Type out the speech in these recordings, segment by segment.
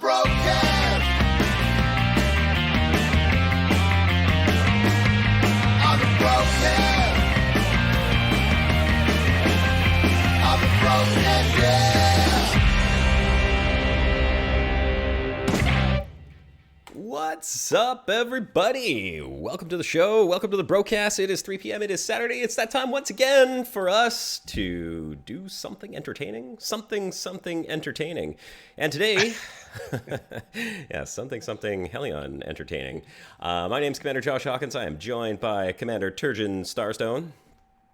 Brocast. On the Brocast. On the Brocast, yeah. What's up, everybody? Welcome to the show. Welcome to the Brocast. It is 3 p.m. It is Saturday. It's that time once again for us to do something entertaining. Something entertaining. And today, yeah, something Hellion entertaining. My name's Commander Josh Hawkins. I am joined by Commander Turgeon Starstone.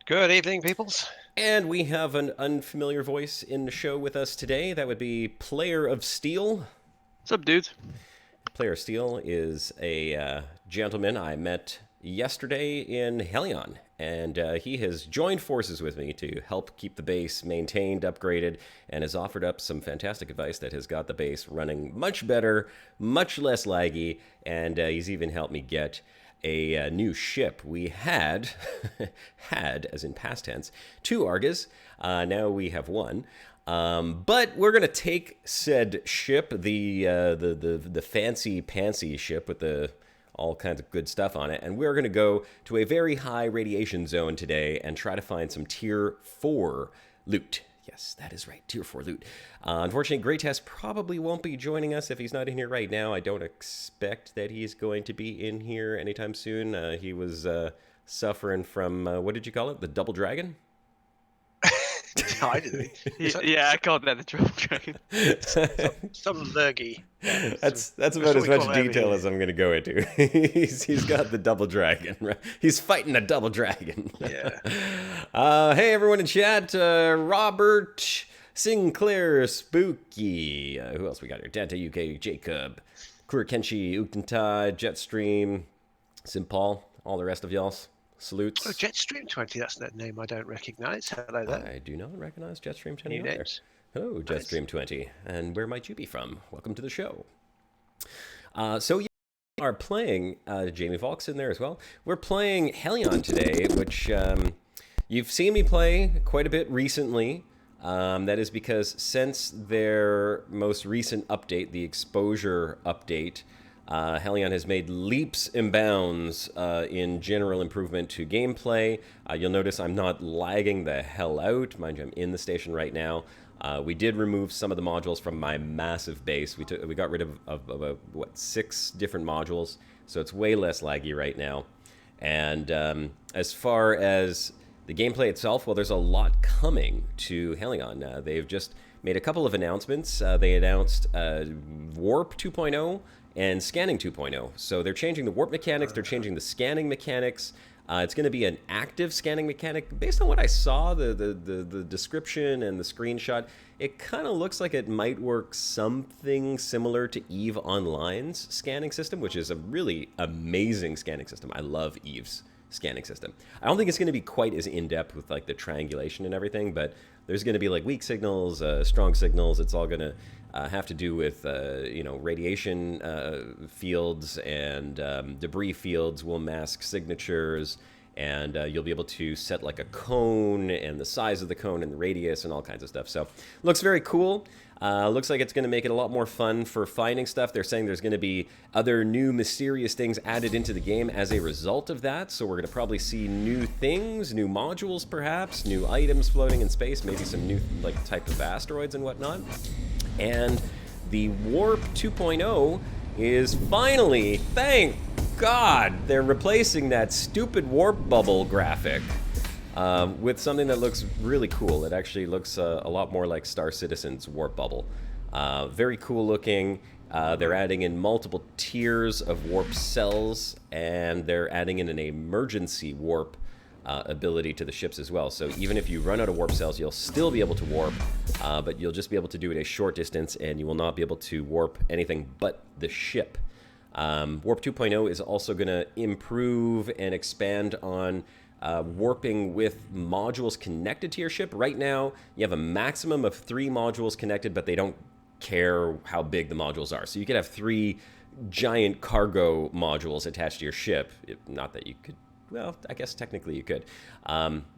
Good evening, peoples. And we have an unfamiliar voice in the show with us today. That would be Player of Steel. What's up, dudes? Player Steel is a gentleman I met yesterday in Hellion, and he has joined forces with me to help keep the base maintained, upgraded, and has offered up some fantastic advice that has got the base running much better, much less laggy, and he's even helped me get a new ship. We had, as in past tense, 2 Argas. Now we have 1. But we're gonna take said ship, the fancy pantsy ship with the all kinds of good stuff on it, and we're gonna go to a very high radiation zone today and try to find some tier 4 loot. Yes, that is right, tier 4 loot. Unfortunately, Greatest probably won't be joining us if he's not in here right now. I don't expect that he's going to be in here anytime soon. He was suffering from what did you call it? The double dragon. I didn't. Yeah, I called that the Trouble Dragon. Some lurgy. Yeah, that's about as much detail as I'm going to go into. he's got the double dragon. Right? He's fighting a double dragon. Yeah. Hey, everyone in chat. Robert, Sinclair, Spooky. Who else we got here? Dante UK, Jacob, Kura Kenshi, Uktentai, Jetstream, Simpal, all the rest of y'all's. Salutes. Oh, Jetstream 20, that's that name I don't recognize. Hello there. I do not recognize Jetstream 20 New either. names. Hello, Jetstream 20. And where might you be from? Welcome to the show. So you are playing, Jamie Volk's in there as well. We're playing Hellion today, which you've seen me play quite a bit recently. That is because since their most recent update, the exposure update, Hellion has made leaps and bounds in general improvement to gameplay. You'll notice I'm not lagging the hell out. Mind you, I'm in the station right now. We did remove some of the modules from my massive base. We got rid of about, 6 different modules, so it's way less laggy right now. And as far as the gameplay itself, well, there's a lot coming to Hellion. They've just made a couple of announcements. They announced Warp 2.0 and Scanning 2.0. So they're changing the warp mechanics, they're changing the scanning mechanics. It's going to be an active scanning mechanic. Based on what I saw, the description and the screenshot, it kind of looks like it might work something similar to EVE Online's scanning system, which is a really amazing scanning system. I love EVE's scanning system. I don't think it's going to be quite as in-depth with like the triangulation and everything, but there's going to be like weak signals, strong signals. It's all going to have to do with radiation fields and debris fields will mask signatures, and you'll be able to set like a cone and the size of the cone and the radius and all kinds of stuff. So looks very cool. Looks like it's going to make it a lot more fun for finding stuff. They're saying there's going to be other new mysterious things added into the game as a result of that. So we're going to probably see new things, new modules perhaps, new items floating in space, maybe some new like type of asteroids and whatnot. And the Warp 2.0 is finally, thank God, they're replacing that stupid warp bubble graphic with something that looks really cool. It actually looks a lot more like Star Citizen's warp bubble. Very cool looking. They're adding in multiple tiers of warp cells, and they're adding in an emergency warp ability to the ships as well. So even if you run out of warp cells, you'll still be able to warp, but you'll just be able to do it a short distance, and you will not be able to warp anything but the ship. Warp 2.0 is also going to improve and expand on warping with modules connected to your ship. Right now, you have a maximum of 3 modules connected, but they don't care how big the modules are. So you could have 3 giant cargo modules attached to your ship. Not that you could well, I guess technically you could.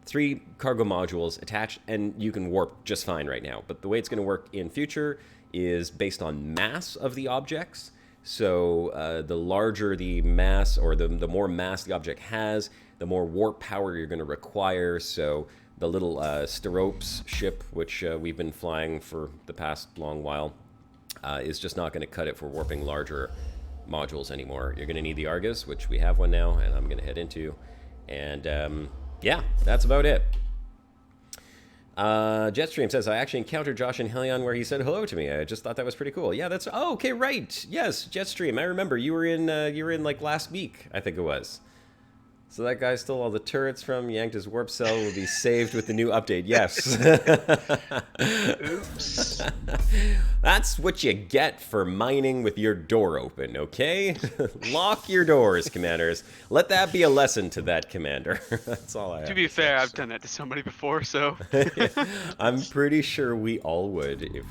3 cargo modules attached, and you can warp just fine right now. But the way it's going to work in future is based on mass of the objects. So the larger the mass, or the more mass the object has, the more warp power you're going to require. So the little Steropes ship, which we've been flying for the past long while, is just not going to cut it for warping larger modules anymore. You're going to need the Argus, which we have one now, and I'm going to head into. And yeah, that's about it. Jetstream says, I actually encountered Josh in Hellion where he said hello to me. I just thought that was pretty cool. Yeah, that's... Oh, okay, right. Yes, Jetstream. I remember. You were in like last week, I think it was. So that guy stole all the turrets from, yanked his warp cell, will be saved with the new update. Yes. Oops. That's what you get for mining with your door open, okay? Lock your doors, commanders. Let that be a lesson to that commander. That's all I have. To be fair, I've done that to somebody before, so. I'm pretty sure we all would if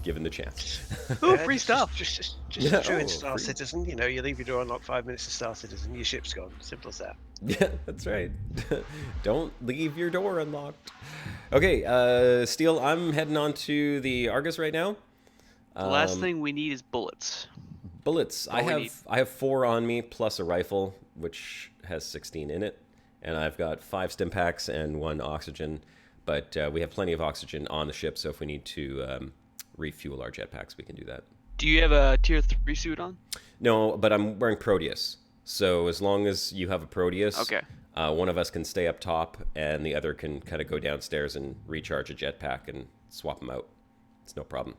given the chance. Ooh, free stuff. Just Yeah, true in oh, Star free. Citizen. You know, you leave your door unlocked 5 minutes to Star Citizen, your ship's gone. Simple as that. Yeah, that's right. Don't leave your door unlocked. Okay, Steel, I'm heading on to the Argus right now. The last thing we need is bullets. Bullets. All we need. I have 4 on me plus a rifle, which has 16 in it, and I've got 5 stim packs and 1 oxygen. But we have plenty of oxygen on the ship, so if we need to refuel our jetpacks, we can do that. Do you have a tier 3 suit on? No, but I'm wearing Proteus. So as long as you have a Proteus, Okay. One of us can stay up top, and the other can kind of go downstairs and recharge a jetpack and swap them out. It's no problem.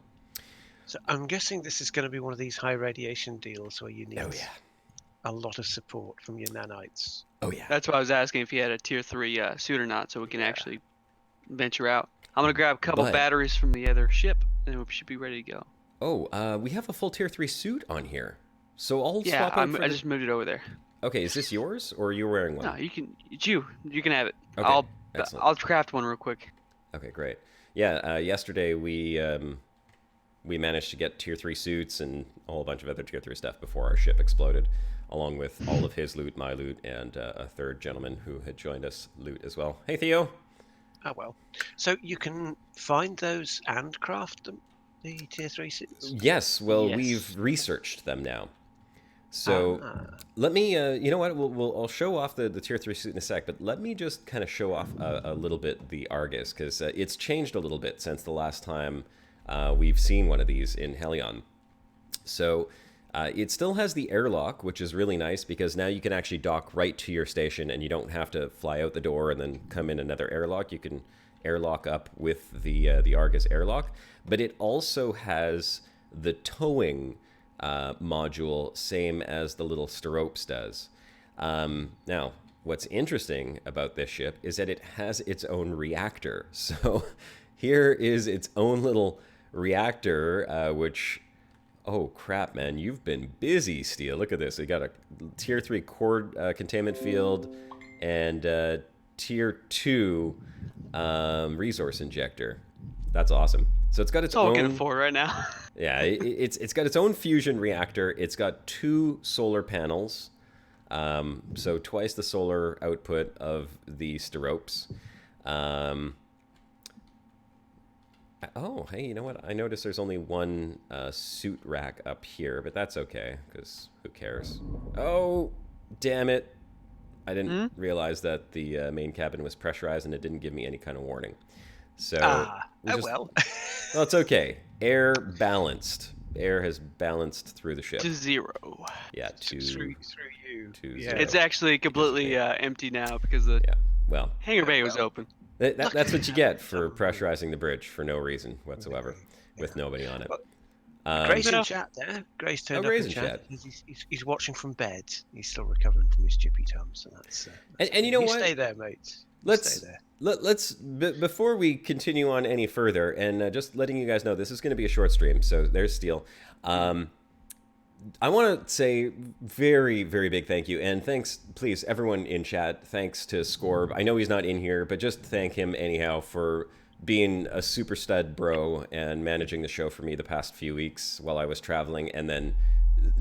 So I'm guessing this is going to be one of these high radiation deals where you need Oh yeah. a lot of support from your nanites. Oh yeah. That's why I was asking if you had a tier 3 suit or not, so we can actually venture out. I'm going to grab a couple But- batteries from the other ship, and we should be ready to go. Oh, we have a full tier 3 suit on here. So I'll Yeah, swap out for I the- just moved it over there. Okay, is this yours, or are you wearing one? No, you can. It's you. You can have it. Okay, excellent. I'll craft one real quick. Okay, great. Yeah, yesterday we managed to get tier 3 suits and a whole bunch of other tier 3 stuff before our ship exploded, along with all of his loot, my loot, and a third gentleman who had joined us loot as well. Hey, Theo. Oh well. So you can find those and craft them, the tier 3 suits? Yes, well, Yes. we've researched them now. So let me, you know what, I'll show off the tier 3 suit in a sec, but let me just kind of show off a little bit the Argus, because it's changed a little bit since the last time we've seen one of these in Hellion. So it still has the airlock, which is really nice, because now you can actually dock right to your station, and you don't have to fly out the door and then come in another airlock. You can airlock up with the Argus airlock, but it also has the towing module, same as the little Steropes does. Now, what's interesting about this ship is that it has its own reactor. So here is its own little reactor, which, oh crap, man, you've been busy, Steel. Look at this. We got a tier 3 core containment field and tier 2 resource injector. That's awesome. So it's got its That's all own... we can afford right now. Yeah, it's got its own fusion reactor. It's got 2 solar panels, so twice the solar output of the Steropes. Oh, hey, you know what? I noticed there's only 1 suit rack up here, but that's okay, because who cares? Oh, damn it. I didn't realize that the main cabin was pressurized, and it didn't give me any kind of warning. So well. Well, it's okay. Air balanced. Air has balanced through the ship. To 0. Yeah, through you. to Yeah. 0. It's actually completely empty now because the Yeah. Well, hangar bay was open. that's what you get for pressurizing the bridge for no reason whatsoever, with nobody on it. Grace in Yeah. chat there. Grace turned Oh, up Grace in in chat. chat. He's watching from bed. He's still recovering from his chippy tum, so that's And you know what? Stay there, mate. Let's Stay there. let's before we continue on any further, and just letting you guys know, this is going to be a short stream. So there's Steel. I want to say very, very big thank you, and thanks, please, everyone in chat. Thanks to Scorb. I know he's not in here, but just thank him anyhow for being a super stud bro and managing the show for me the past few weeks while I was traveling, and then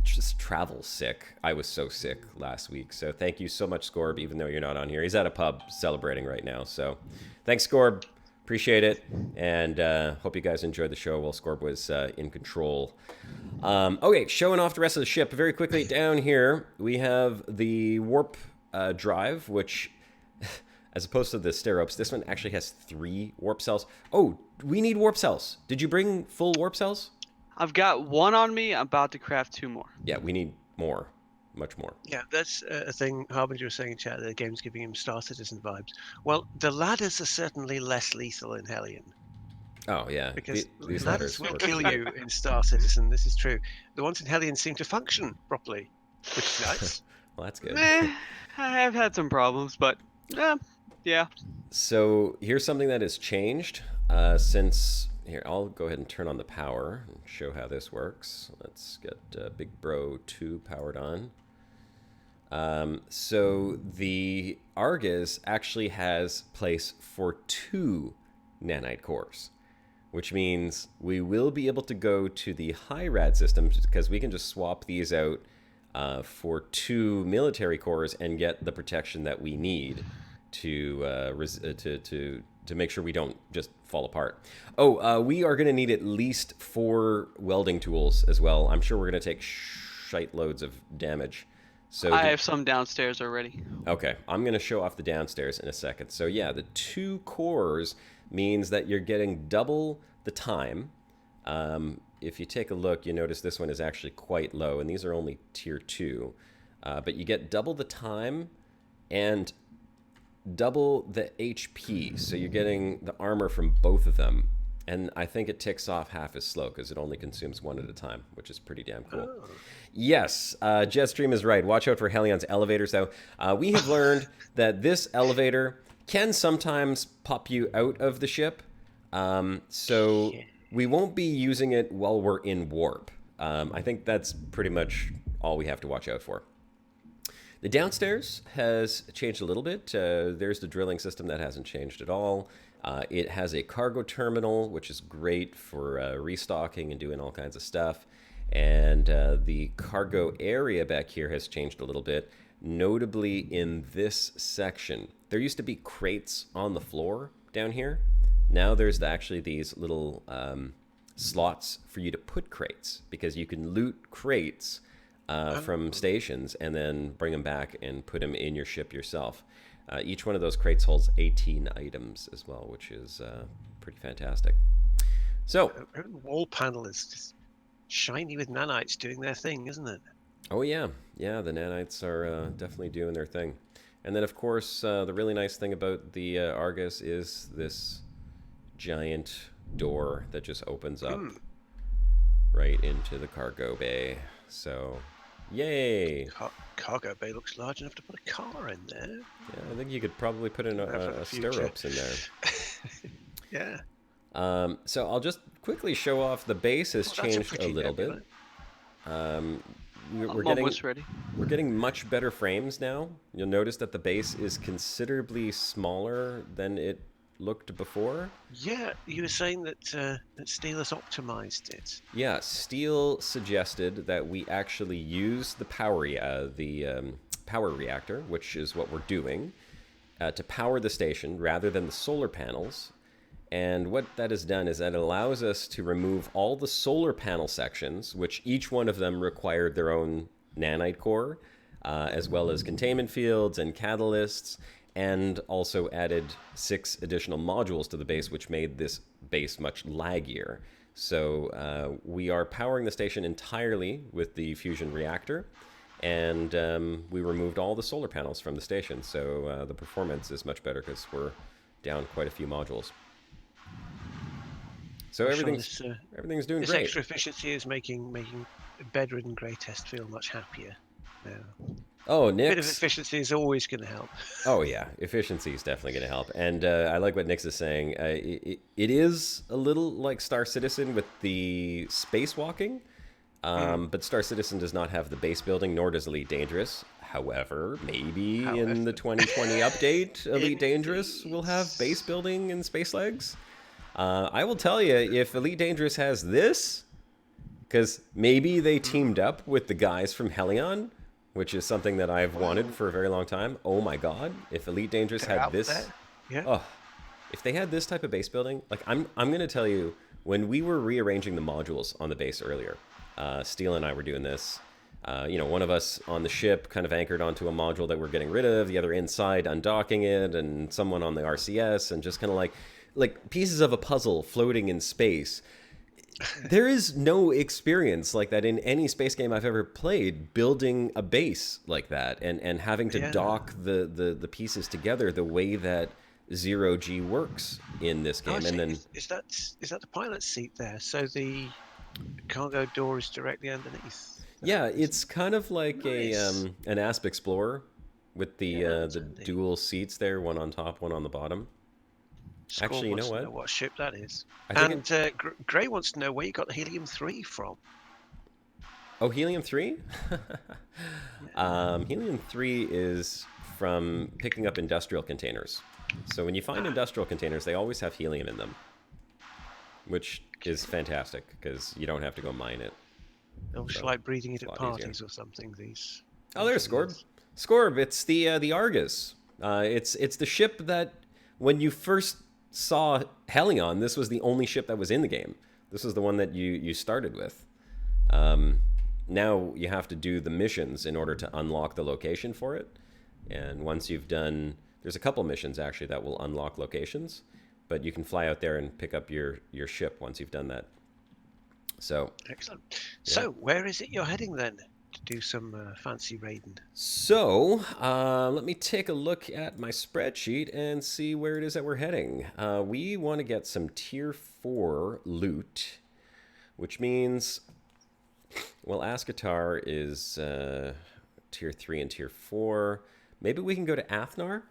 just travel sick. I was so sick last week. So thank you so much, Scorb, even though you're not on here. He's at a pub celebrating right now. So thanks, Scorb. Appreciate it. And hope you guys enjoyed the show while Scorb was in control. Okay, showing off the rest of the ship. Very quickly, down here, we have the warp drive, which, as opposed to the stirrups, this one actually has 3 warp cells. Oh, we need warp cells. Did you bring full warp cells? I've got 1 on me. I'm about to craft 2 more. Yeah, we need more. Much more. Yeah, that's a thing Harbinger was saying in chat, that the game's giving him Star Citizen vibes. Well, the ladders are certainly less lethal in Hellion. Oh, yeah. Because These ladders ladders will work. kill you in Star Citizen, this is true. The ones in Hellion seem to function properly, which is nice. Well, that's good. I have had some problems, but yeah. So here's something that has changed since... Here, I'll go ahead and turn on the power and show how this works. Let's get Big Bro 2 powered on. So the Argus actually has place for 2 nanite cores, which means we will be able to go to the high rad systems because we can just swap these out for 2 military cores and get the protection that we need to make sure we don't just fall apart. Oh, we are going to need at least 4 welding tools as well. I'm sure we're going to take shite loads of damage. So I have some downstairs already. Okay, I'm going to show off the downstairs in a second. So yeah, the 2 cores means that you're getting double the time. If you take a look, you notice this one is actually quite low, and these are only tier 2. But you get double the time and double the HP, so you're getting the armor from both of them. And I think it ticks off half as slow because it only consumes 1 at a time, which is pretty damn cool. Oh. Yes, Jetstream is right. Watch out for Hellion's elevators, though. We have learned that this elevator can sometimes pop you out of the ship. So we won't be using it while we're in warp. I think that's pretty much all we have to watch out for. The downstairs has changed a little bit. There's the drilling system that hasn't changed at all. It has a cargo terminal, which is great for restocking and doing all kinds of stuff. And the cargo area back here has changed a little bit, notably in this section. There used to be crates on the floor down here. Now there's actually these little slots for you to put crates, because you can loot crates from stations and then bring them back and put them in your ship yourself. Each one of those crates holds 18 items as well, which is pretty fantastic. So the wall panel is just shiny with nanites doing their thing, isn't it? Oh yeah, yeah, the nanites are definitely doing their thing. And then of course the really nice thing about the Argus is this giant door that just opens up right into the cargo bay. So yay! Cargo bay looks large enough to put a car in there. Yeah, I think you could probably put in a stirrups in there. Yeah. So I'll just quickly show off. The base has changed a little bit. We're almost ready. We're getting much better frames now. You'll notice that the base is considerably smaller than it looked before. Yeah, you were saying that that Steel has optimized it. Yeah, Steel suggested that we actually use the power reactor, which is what we're doing, to power the station rather than the solar panels. And what that has done is that it allows us to remove all the solar panel sections, which each one of them required their own nanite core, as well as containment fields and catalysts, and also added 6 additional modules to the base, which made this base much laggier. So we are powering the station entirely with the fusion reactor, and we removed all the solar panels from the station. So the performance is much better because we're down quite a few modules. So everything's doing this great. Extra efficiency is making bedridden grey test feel much happier now. Oh, A bit of Nix. efficiency is always going to help. Oh yeah, efficiency is definitely going to help. And I like what Nix is saying. It is a little like Star Citizen with the spacewalking, but Star Citizen does not have the base building, nor does Elite Dangerous. However, maybe in the 2020 update, Elite Dangerous will have base building and space legs. I will tell you, if Elite Dangerous has this, Because maybe they teamed up with the guys from Hellion, which is something that I've wanted for a very long time. Oh my god, if Elite Dangerous They're had out this... there. Yeah. Oh, if they had this type of base building, like I'm gonna tell you, when we were rearranging the modules on the base earlier, Steele and I were doing this. One of us on the ship kind of anchored onto a module that we're getting rid of, the other inside undocking it, and someone on the RCS, and just kind of like pieces of a puzzle floating in space. There is no experience like that in any space game I've ever played, building a base like that and having to dock the pieces together the way that Zero G works in this game. And then is that the pilot's seat there? So the cargo door is directly underneath. yeah, it's kind of like Nice. an Asp Explorer with the that's the handy. dual seats there, one on top, one on the bottom. Score Actually, you know wants to what? what ship that is. I think And Gray wants to know where you got the Helium-3 from. Oh, Helium-3? Helium-3 is from picking up industrial containers. So when you find industrial containers, they always have helium in them, which is fantastic because you don't have to go mine it. Almost So, like breeding it it's a at lot easier. parties or something. These. Oh, there's Scorb. Scorb, it's the Argus. It's the ship that when you first saw Hellion, this was the only ship that was in the game. This was the one that you started with. Now you have to do the missions in order to unlock the location for it. And once you've done, there's a couple missions actually that will unlock locations, but you can fly out there and pick up your ship once you've done that. So Excellent. So where is it you're heading then to do some fancy raiding? So, let me take a look at my spreadsheet and see where it is that we're heading. We want to get some Tier 4 loot, which means, well, Ascatar is Tier 3 and Tier 4. Maybe we can go to Athnar?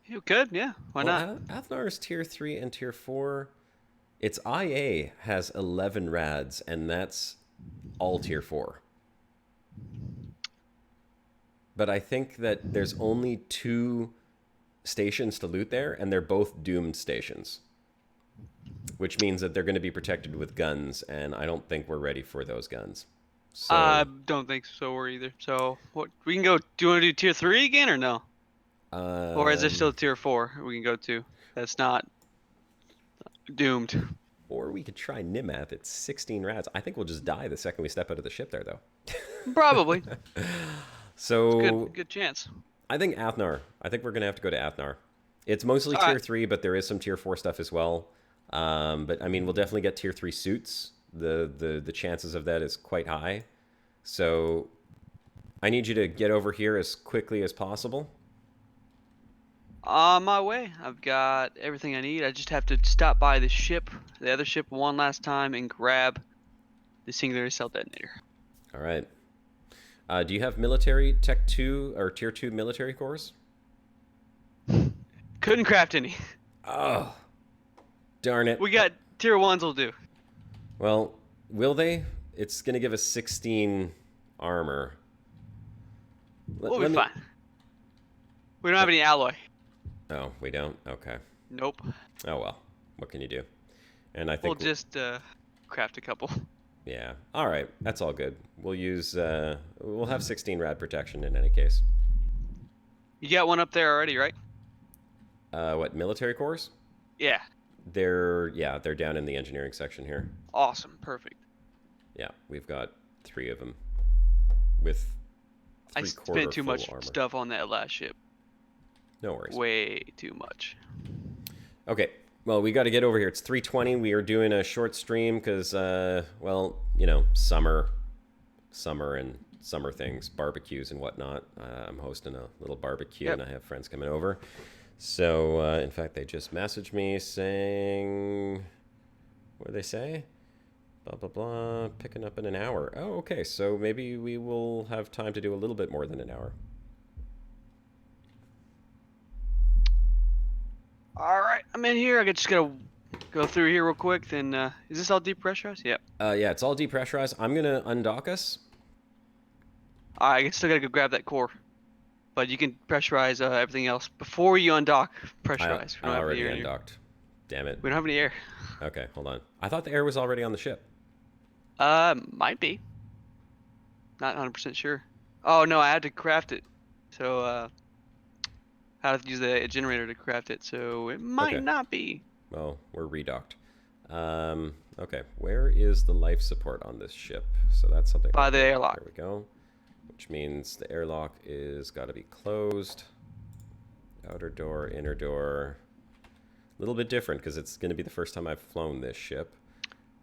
You could, yeah. Why not? Athnar is Tier 3 and Tier 4. Its IA has 11 rads, and that's all Tier 4. But I think that there's only 2 stations to loot there, and they're both doomed stations. Which means that they're going to be protected with guns, and I don't think we're ready for those guns. So, I don't think so either. So what we can go. Do you want to do tier 3 again or no? Or is there still tier 4 we can go to? That's not doomed. Or we could try Nimath. It's 16 rads. I think we'll just die the second we step out of the ship there, though. Probably. So Good chance. I think Athnar. I think we're going to have to go to Athnar. It's mostly All tier right. 3, but there is some tier 4 stuff as well. But I mean, we'll definitely get tier 3 suits. The chances of that is quite high. So I need you to get over here as quickly as possible. On my way. I've got everything I need. I just have to stop by the ship, the other ship, one last time and grab the singular cell detonator. All right. Do you have military Tech 2 or Tier 2 military cores? Couldn't craft any. Oh, darn it. We got tier 1s will do. Well, will they? It's going to give us 16 armor. We'll be fine. We don't have any alloy. Oh, we don't? Okay. Nope. Oh, well. What can you do? And I think We'll just craft a couple. yeah. All right. That's all good. We'll use, we'll have 16 rad protection in any case. You got one up there already, right? What, military cores? Yeah. They're down in the engineering section here. Awesome. Perfect. Yeah, we've got 3 of them with I 3/4 spent too full much armor. stuff on that last ship. No worries. Way too much. Okay, well, we got to get over here. It's 3:20. We are doing a short stream because, well, you know, summer and summer things, barbecues and whatnot. I'm hosting a little barbecue, Yep. and I have friends coming over. So, in fact, they just messaged me saying, what did they say? Blah, blah, blah, picking up in an hour. Oh, okay, so maybe we will have time to do a little bit more than an hour. All right, I'm in here. I just gotta go through here real quick. Then is this all depressurized? Yep. Yeah, it's all depressurized. I'm going to undock us. All right, I still gotta go grab that core, but you can pressurize everything else before you undock. Pressurize. I already undocked. Damn it. We don't have any air. Okay, hold on. I thought the air was already on the ship. Might be. Not 100% sure. Oh no, I had to craft it. So I have to use the generator to craft it. So it might Okay. not be. Well, we're redocked. Okay, where is the life support on this ship? So that's something. By the airlock. There we go. Which means the airlock is got to be closed. Outer door, inner door. A little bit different because it's going to be the first time I've flown this ship.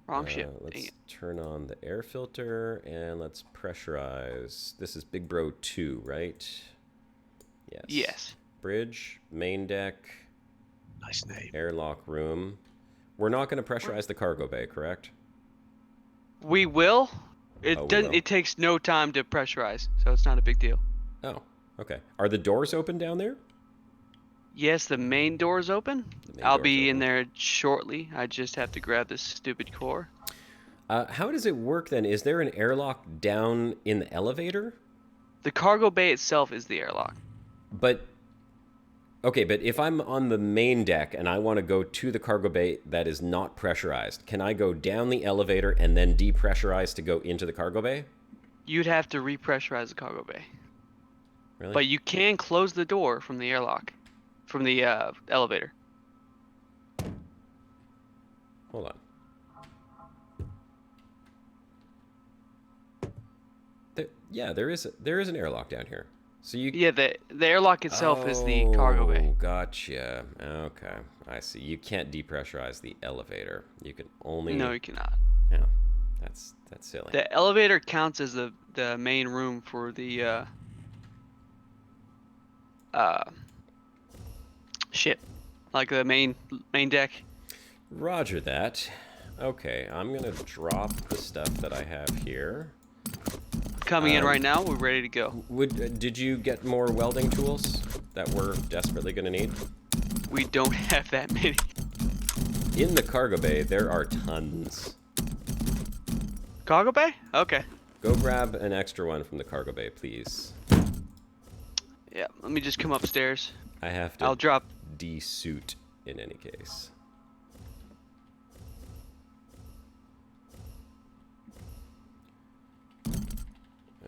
Wrong ship. Dang Let's it. turn on the air filter and let's pressurize. This is Big Bro 2, right? Yes. Yes. Bridge, main deck, Nice name. airlock room. We're not going to pressurize the cargo bay, correct? We will. It Oh, we doesn't. will. It takes no time to pressurize, so it's not a big deal. Oh, okay. Are the doors open down there? Yes, the main door is open. main I'll door's be in open. there shortly. I just have to grab this stupid core. How does it work then? Is there an airlock down in the elevator? The cargo bay itself is the airlock. But okay, but if I'm on the main deck and I want to go to the cargo bay that is not pressurized, can I go down the elevator and then depressurize to go into the cargo bay? You'd have to repressurize the cargo bay. Really? But you can close the door from the airlock, from the elevator. Hold on. Yeah, there is an airlock down here. So you Yeah, the airlock itself is the cargo bay. Oh, gotcha. Okay, I see. You can't depressurize the elevator. You can only. No, you cannot. Yeah, that's silly. The elevator counts as the main room for the ship, like the main deck. Roger that. Okay, I'm gonna drop the stuff that I have here. Coming in right now. We're ready to go. Did you get more welding tools that we're desperately gonna need? We don't have that many. In the cargo bay, there are tons. Cargo bay? Okay. Go grab an extra one from the cargo bay, please. Yeah. Let me just come upstairs. I have to I'll drop. de-suit in any case.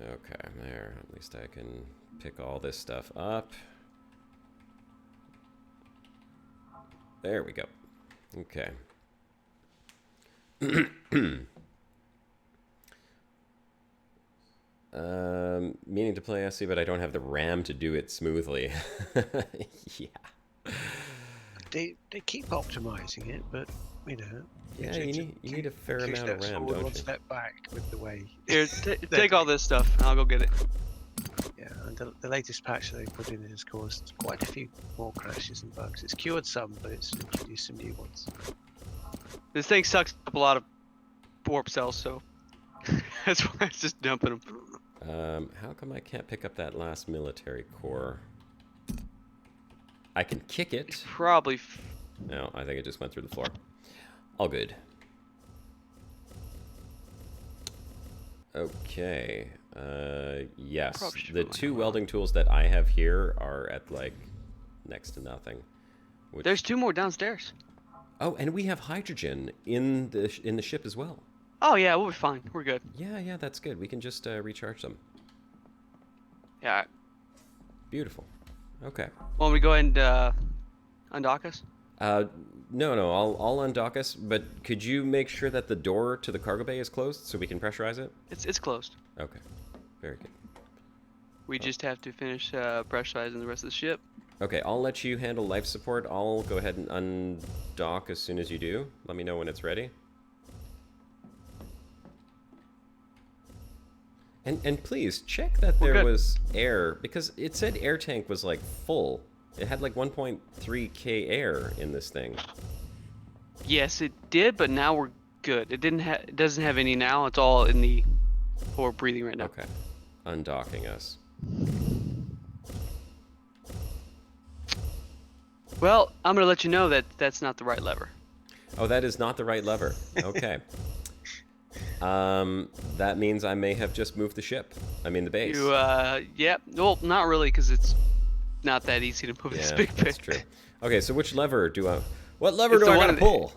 Okay, there. At least I can pick all this stuff up. There we go. Okay. Meaning to play SC, but I don't have the RAM to do it smoothly. Yeah. They keep optimizing it, but you know. Yeah, you need a fair two amount of steps RAM, forward, don't one you? step back with the way. Here, take all this stuff, and I'll go get it. Yeah, and the latest patch they put in has caused quite a few more crashes and bugs. It's cured some, but it's introduced some new ones. This thing sucks up a lot of warp cells, so that's why it's just dumping them. How come I can't pick up that last military core? I can kick it. Probably. No, I think it just went through the floor. All good. Okay. Yes. Probably should The put my two helmet welding tools that I have here are at like next to nothing. Which... There's two more downstairs. Oh, and we have hydrogen in the ship as well. Oh yeah, we'll be fine. We're good. Yeah, that's good. We can just recharge them. Yeah. Beautiful. Okay. Want me to go ahead and undock us? No, I'll undock us, but could you make sure that the door to the cargo bay is closed so we can pressurize it? It's closed. Okay. Very good. We just have to finish pressurizing the rest of the ship. Okay, I'll let you handle life support. I'll go ahead and undock as soon as you do. Let me know when it's ready. And please check that We're there good. was air, because it said air tank was like full. It had like 1.3k air in this thing. Yes, it did, but now we're good. It doesn't have any now. It's all in the core breathing right now. Okay. Undocking us. Well, I'm gonna let you know that that's not the right lever. Oh, that is not the right lever. Okay. That means I may have just moved the ship. I mean the base. Yeah. Well, not really, because it's not that easy to move this Yeah, big that's thing. true. Okay, so which lever do I... What lever It's do the I one gotta that- pull?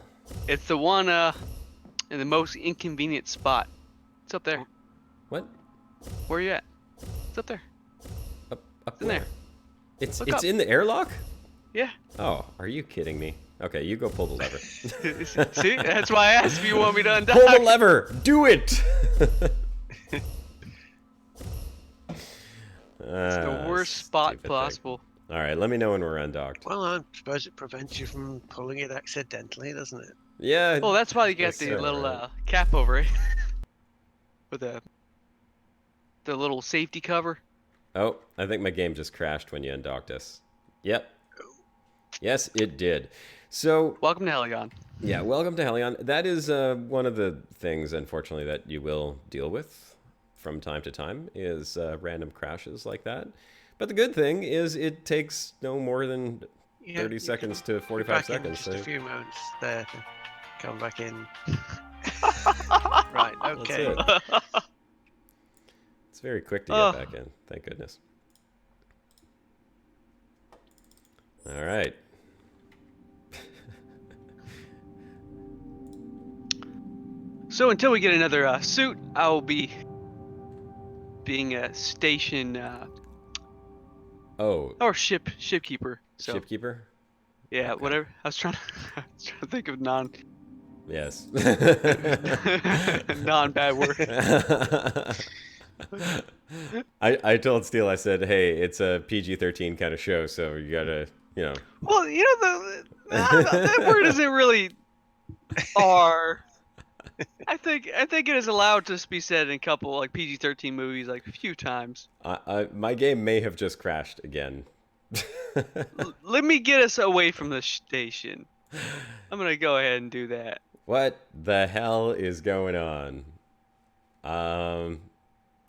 It's the one in the most inconvenient spot. It's up there. What? Where are you at? It's up there. Up in there. where? It's Look up. in the airlock? Yeah. Oh, are you kidding me? Okay, you go pull the lever. See, that's why I asked if you want me to undock. Pull the lever! Do it! It's the worst spot possible. All right, let me know when we're undocked. Well, I suppose it prevents you from pulling it accidentally, doesn't it? Yeah. Well, that's why you got guess the so, little right? cap over it. With the little safety cover. Oh, I think my game just crashed when you undocked us. Yep. Yes, it did. So, Welcome to Hellion. yeah, welcome to Hellion. That is one of the things, unfortunately, that you will deal with from time to time is random crashes like that. But the good thing is it takes no more than 30 seconds to 45 seconds. Just a few moments there to come back in. Right, okay. That's it. It's very quick to get back in. Thank goodness. All right. So until we get another suit, I will be being a station or shipkeeper. So, Shipkeeper? yeah, Okay. whatever. I was trying to think of Yes. non-bad word. I told Steele, I said, hey, it's a PG-13 kind of show, so you gotta, you know. Well, you know, that word isn't really R. I think it is allowed to be said in a couple like PG-13 movies, like a few times. My game may have just crashed again. Let me get us away from the station. I'm gonna go ahead and do that. What the hell is going on?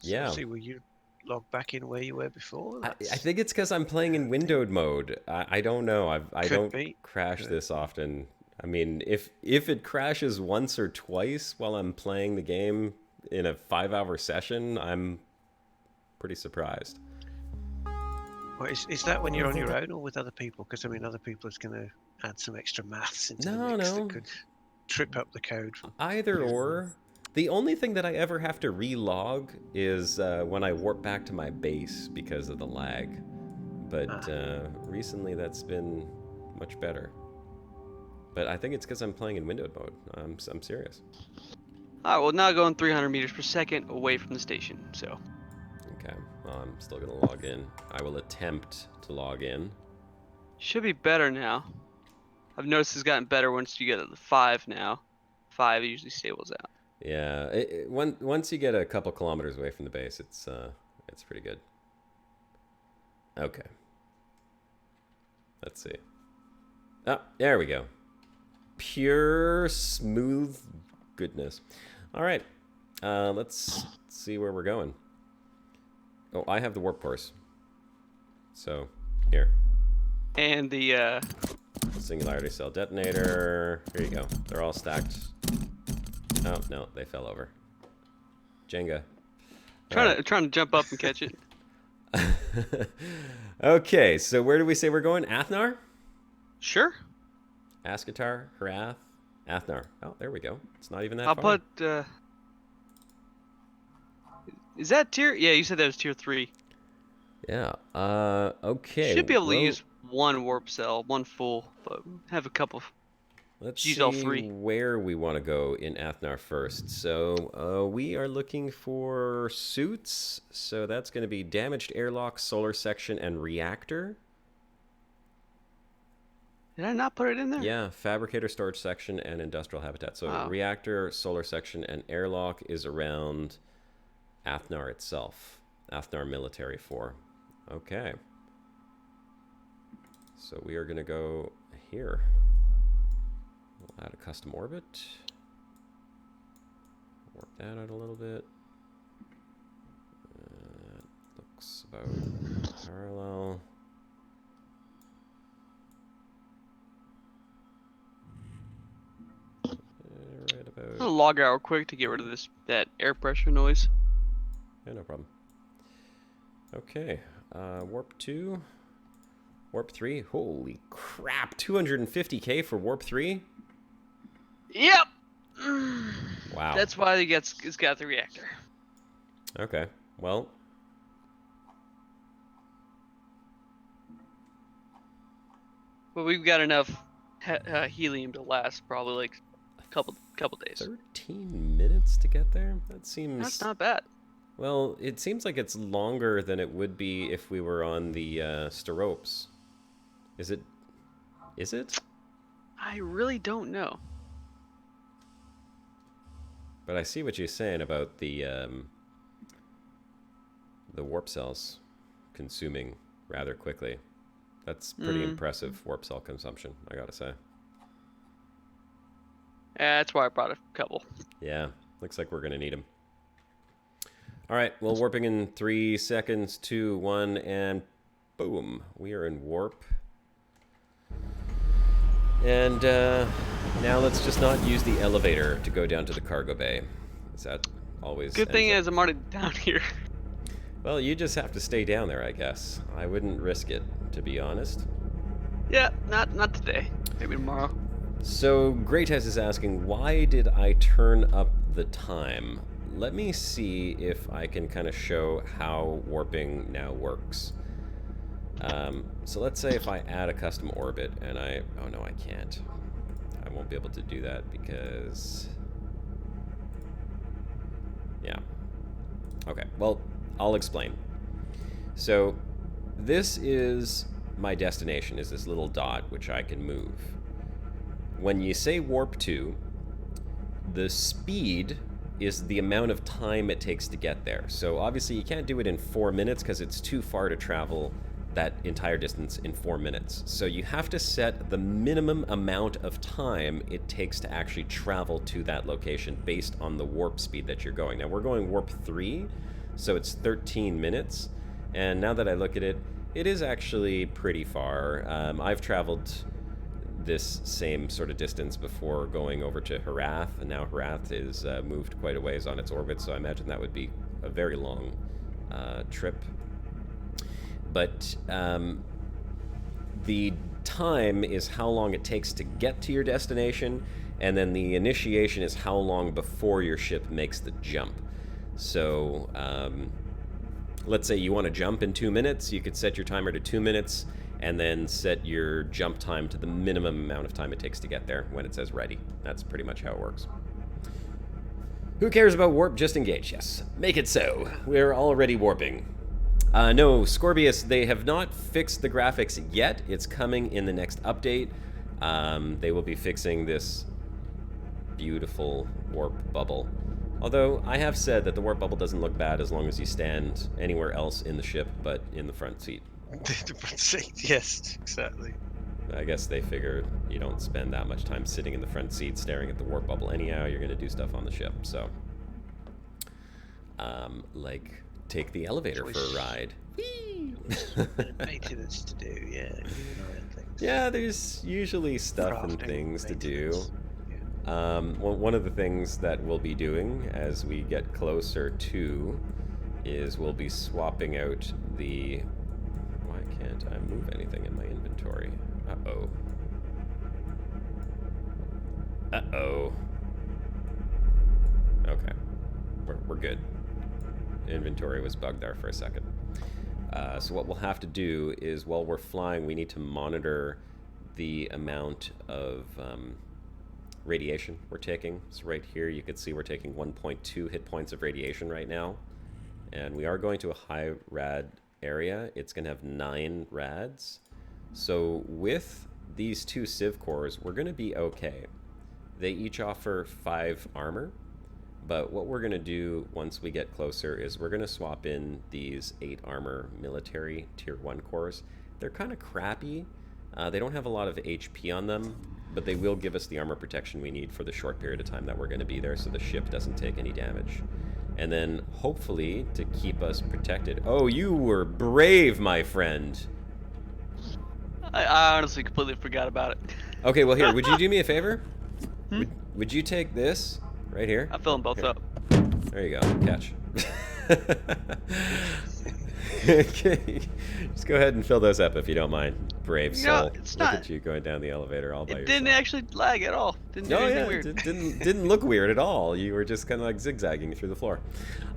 Yeah. So, will you log back in where you were before? I think it's because I'm playing in windowed mode. I don't know. I don't crash this often. I mean, if it crashes once or twice while I'm playing the game in a 5-hour session, I'm pretty surprised. Well, is that when you're on your own or with other people? Because I mean, other people is going to add some extra maths into the mix that could trip up the code. Either or. The only thing that I ever have to relog is when I warp back to my base because of the lag. But recently that's been much better. But I think it's because I'm playing in windowed mode. I'm serious. Alright, well now going 300 meters per second away from the station, so. Okay, well, I'm still going to log in. I will attempt to log in. Should be better now. I've noticed it's gotten better once you get to the 5 now. 5 usually stables out. Yeah, once you get a couple kilometers away from the base, it's pretty good. Okay. Let's see. Oh, there we go. Pure smooth goodness. All right, let's see where we're going. Oh, I have the warp course. So here. And the Singularity cell detonator. Here you go. They're all stacked. Oh no, they fell over. Jenga. trying to jump up and catch it. Okay, so where do we say we're going? Athnar? Sure. Ascatar, Harath, Athnar. Oh, there we go. It's not even that I'll far. put. Is that tier? Yeah, you said that was tier 3. Yeah. Okay. Should be able to use one warp cell, one full, but have a couple. Let's use see all 3. where we want to go in Athnar first. So we are looking for suits. So that's going to be damaged airlock, solar section, and reactor. Did I not put it in there? Yeah, fabricator, storage section, and industrial habitat. So reactor, solar section, and airlock is around Athnar itself. Athnar Military 4. Okay. So we are going to go here. We'll add a custom orbit. Work that out a little bit. Looks about parallel. Right about. I'll log out real quick to get rid of that air pressure noise. Yeah, no problem. Okay, warp 2, warp 3. Holy crap! 250K for warp 3. Yep. Wow. That's why it's got the reactor. Okay. Well. But we've got enough helium to last probably like a couple days. 13 minutes to get there? That seems... That's not bad. Well, it seems like it's longer than it would be if we were on the Steropes. Is it? Is it? I really don't know. But I see what you're saying about the warp cells consuming rather quickly. That's pretty impressive warp cell consumption, I gotta say. Yeah, that's why I brought a couple. Yeah, looks like we're gonna need them. All right, well, warping in 3 seconds, 2, 1, and boom, we are in warp. And now let's just not use the elevator to go down to the cargo bay. Is that always... Good thing is I'm already down here. Well, you just have to stay down there, I guess. I wouldn't risk it, to be honest. Yeah, not today. Maybe tomorrow. So Greatest is asking, why did I turn up the time? Let me see if I can kind of show how warping now works. So let's say if I add a custom orbit and oh no, I can't. I won't be able to do that because... Yeah. Okay, well, I'll explain. So this is my destination, is this little dot which I can move. When you say warp to, the speed is the amount of time it takes to get there. So obviously you can't do it in 4 minutes because it's too far to travel that entire distance in 4 minutes. So you have to set the minimum amount of time it takes to actually travel to that location based on the warp speed that you're going. Now we're going warp 3, so it's 13 minutes. And now that I look at it, it is actually pretty far. I've traveled this same sort of distance before going over to Harath, and now Harath is moved quite a ways on its orbit, so I imagine that would be a very long trip. But the time is how long it takes to get to your destination, and then the initiation is how long before your ship makes the jump. So let's say you want to jump in 2 minutes, you could set your timer to 2 minutes, and then set your jump time to the minimum amount of time it takes to get there when it says ready. That's pretty much how it works. Who cares about warp? Just engage. Yes. Make it so. We're already warping. No, Scorpius, they have not fixed the graphics yet. It's coming in the next update. They will be fixing this beautiful warp bubble. Although, I have said that the warp bubble doesn't look bad as long as you stand anywhere else in the ship but in the front seat. The front seat, yes, exactly. I guess they figured you don't spend that much time sitting in the front seat staring at the warp bubble anyhow. You're going to do stuff on the ship, so... like, take the elevator for a ride. Maintenance to do, yeah. Things. Yeah, there's usually stuff and things to do. Yeah. Well, one of the things that we'll be doing as we get closer to is we'll be swapping out the... Why can't I move anything in my inventory? Uh-oh. Uh-oh. Okay. We're good. Inventory was bugged there for a second. So what we'll have to do is while we're flying, we need to monitor the amount of radiation we're taking. So right here you can see we're taking 1.2 hit points of radiation right now. And we are going to a high rad area. It's going to have 9 rads. So with these 2 civ cores, we're going to be okay. They each offer 5 armor. But what we're going to do once we get closer is we're going to swap in these 8 armor military tier 1 cores. They're kind of crappy. They don't have a lot of HP on them, but they will give us the armor protection we need for the short period of time that we're going to be there so the ship doesn't take any damage. And then hopefully to keep us protected. Oh, you were brave, my friend. I honestly completely forgot about it. Okay, well here, would you do me a favor? Would you take this? Right here? I'm filling both up. There you go. Catch. Okay. Just go ahead and fill those up if you don't mind. Brave You know, soul. it's Look not- at you going down the elevator all by It yourself. didn't actually lag at all. Didn't do Oh anything yeah, weird. it didn't look weird at all. You were just kind of like zigzagging through the floor.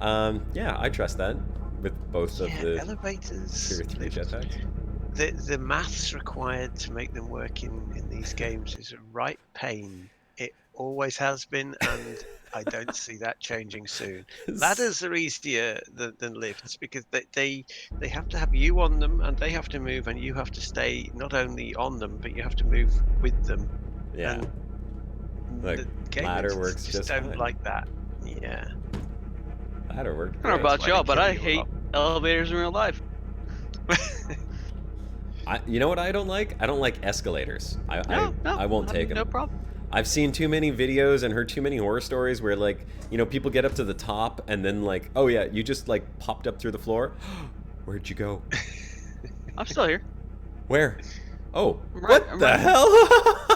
Yeah, I trust that with both of the elevators. tier 3 jetpacks. The maths required to make them work in these games is a right pain. It always has been, and I don't see that changing soon. Ladders are easier than lifts because they have to have you on them, and they have to move, and you have to stay not only on them, but you have to move with them. Yeah. And Like, the game ladder engines works just don't fine. like that. Yeah. Ladder worked I don't know great. about why they y'all, but kill I you a hate lot. elevators in real life. You know what I don't like? I don't like escalators. No, I won't take them. No problem. I've seen too many videos and heard too many horror stories where, like, you know, people get up to the top and then, like, oh yeah, you just, like, popped up through the floor. Where'd you go? I'm still here. Where? Oh, I'm what the right. hell?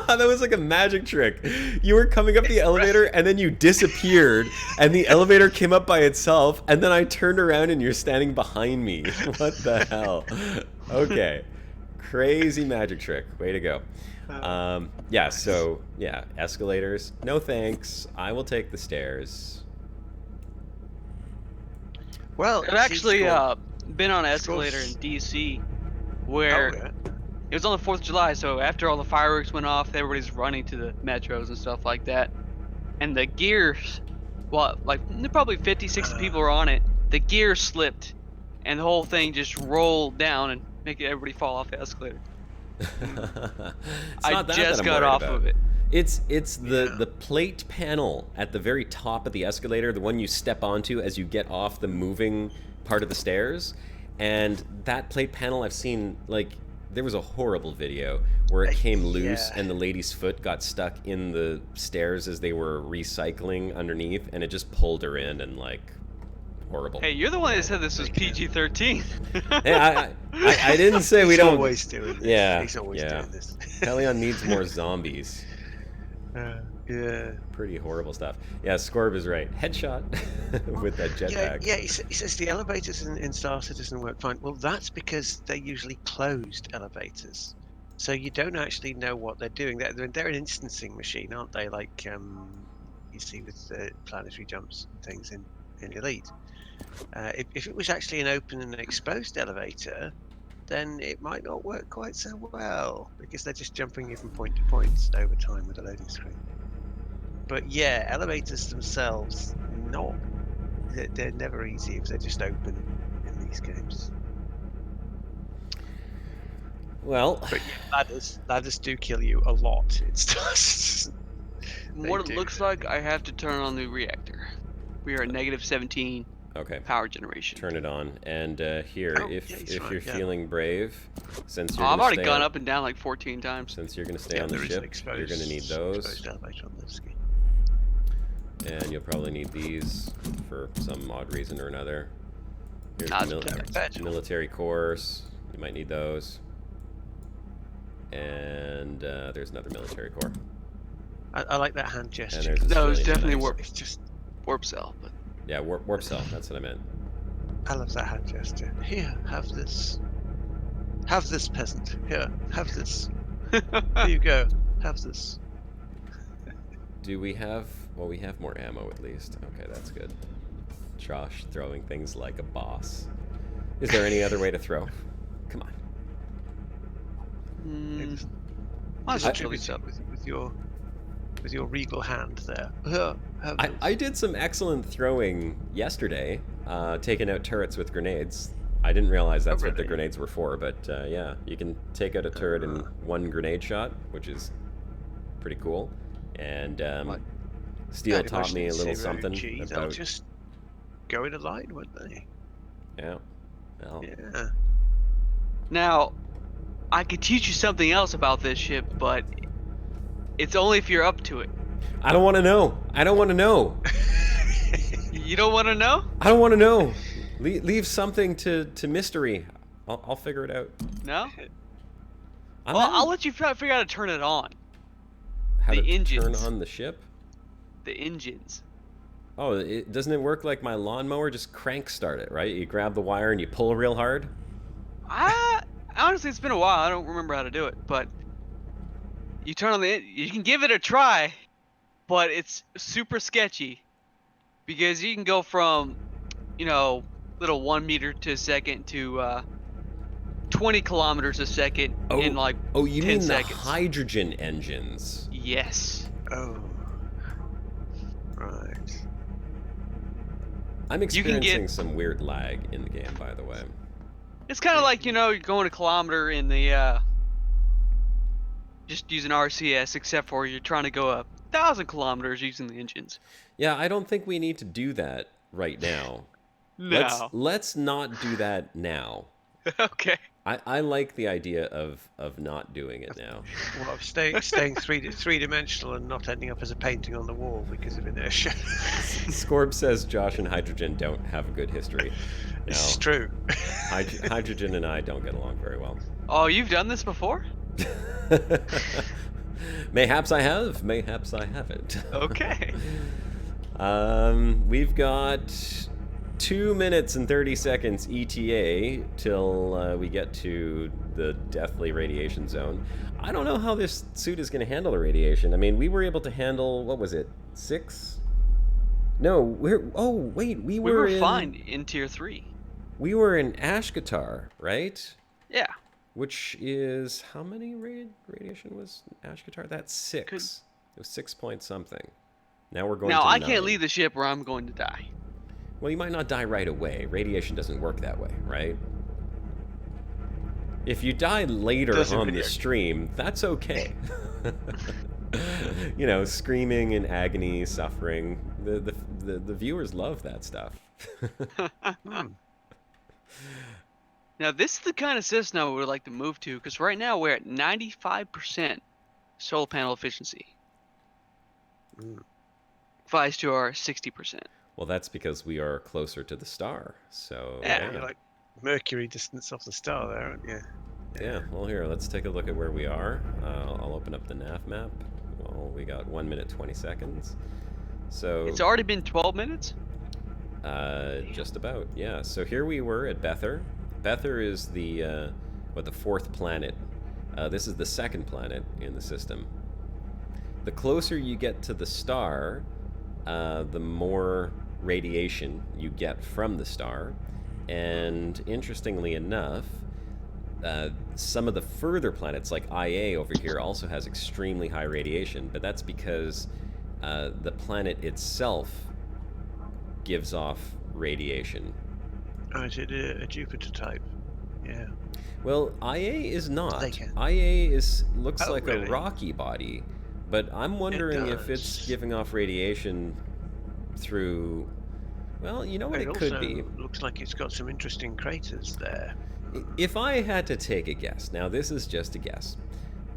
That was like a magic trick. You were coming up the elevator and then you disappeared and the elevator came up by itself and then I turned around and you're standing behind me. What the hell? Okay. Crazy magic trick. Way to go. Yeah, so, yeah, escalators. No thanks. I will take the stairs. Well, I've actually been on an Scores- escalator in DC where yeah. it was on the 4th of July, so after all the fireworks went off, everybody's running to the metros and stuff like that. And the gears, well, like probably 50, 60 people were on it. The gear slipped and the whole thing just rolled down and making everybody fall off the escalator. It's I not that just I'm got worried off about. of it. It's the Yeah. the plate panel at the very top of the escalator, the one you step onto as you get off the moving part of the stairs. And that plate panel, I've seen, like, there was a horrible video where it came loose Yeah. and the lady's foot got stuck in the stairs as they were recycling underneath, and it just pulled her in, and, like, horrible. Hey, you're the one that said this was PG-13. Hey, I didn't say we He's don't. always doing this. Yeah, He's always yeah. doing this. Hellion needs more zombies. Yeah. Pretty horrible stuff. Yeah, Scorb is right. Headshot with that jetpack. Yeah, he says the elevators in Star Citizen work fine. Well, that's because they're usually closed elevators. So you don't actually know what they're doing. They're an instancing machine, aren't they? Like you see with the planetary jumps and things in Elite. If it was actually an open and exposed elevator, then it might not work quite so well because they're just jumping you from point to point over time with a loading screen. But yeah, elevators themselves, they're never easy if they're just open in these games. Well, But yeah, ladders do kill you a lot. It's just What it do. looks like, I have to turn on the reactor. We are at negative 17 okay. power generation. Turn it on, and here, Oh, if yeah, he's if right, you're yeah. feeling brave, since you're I've gonna already stay gone on, up and down like 14 times. since you're gonna stay Yeah, on the there is an ship, you're gonna need those, exposed elevator on this game. and you'll probably need these for some odd reason or another. Here's Ah, the it's military cores. You might need those. And there's another military core. I like that hand gesture. there's 'cause this No, it's really definitely nice- warp. It's just, Warp cell, but Yeah, warp cell. That's what I meant. I love that hand gesture. Here, have this. Have this, peasant. Here, have this. Here you go. Have this. Do we have? Well, we have more ammo at least. Okay, that's good. Josh throwing things like a boss. Is there any other way to throw? Come on. I'll Just just attribute it with your regal hand there. Here, have this. I did some excellent throwing yesterday, taking out turrets with grenades. I didn't realize that's what the really? grenades were for, but yeah, you can take out a turret in one grenade shot, which is pretty cool. And Steel I'd taught me a imagine little 0 something G, they'll about just go in a line, won't they? yeah. Well, Yeah. Now, I could teach you something else about this ship, but it's only if you're up to it. I don't want to know. I don't want to know. You don't want to know? I don't want to know. Leave something to mystery. I'll figure it out. No? I'm Well, not- I'll let you figure out how to turn it on. how the to engines. turn on the ship. The engines. Oh, doesn't it work like my lawnmower? Just crank start it, right? You grab the wire and you pull real hard. I honestly, it's been a while. I don't remember how to do it, but you turn on you can give it a try, but it's super sketchy because you can go from, little 1 meter to a second to 20 kilometers a second in like Oh, you 10 mean the seconds. hydrogen engines? Yes. Oh, right. I'm You can experiencing get. some weird lag in the game, by the way. It's kind of like, you're going a kilometer in the just using RCS, except for you're trying to go 1,000 kilometers using the engines. Yeah, I don't think we need to do that right now. No. Let's not do that now. Okay. I like the idea of not doing it now. Well, of staying three-dimensional and not ending up as a painting on the wall because of inertia. Scorb says Josh and Hydrogen don't have a good history. This is No, true. Hydrogen and I don't get along very well. Oh, you've done this before? Mayhaps I have, mayhaps I haven't. Okay. We've got 2 minutes and 30 seconds ETA till we get to the deathly radiation zone. I don't know how this suit is going to handle the radiation. I mean, we were able to handle, what was it, 6? No, we were in, fine in tier 3. We were in Ashkatar, right? Yeah. Which is, how many radiation was Ashkatar? That's 6. It was 6 point something. Now we're going Now, to I 9. can't leave the ship or I'm going to die. Well, you might not die right away. Radiation doesn't work that way, right? If you die later on the stream, that's okay. Screaming in agony, suffering. The viewers love that stuff. Now, this is the kind of system I would like to move to, because right now we're at 95% solar panel efficiency. Applies to our 60%. Well, that's because we are closer to the star. So Yeah. You're like Mercury distance off the star there, aren't you? Yeah, well, here, let's take a look at where we are. I'll open up the nav map. Well, we got 1 minute, 20 seconds. So It's already been 12 minutes? just about, yeah. So here we were at Bether. Bether is the 4th planet. This is the 2nd planet in the system. The closer you get to the star, the more radiation you get from the star. And interestingly enough, some of the further planets, like IA over here, also has extremely high radiation, but that's because the planet itself gives off radiation. Oh, is it a Jupiter type? Yeah. Well, IA is not. Like it. IA looks like really? a rocky body, but I'm wondering if it's does. giving off radiation through. Well, you know what it could be. Looks like it's got some interesting craters there. If I had to take a guess, now this is just a guess,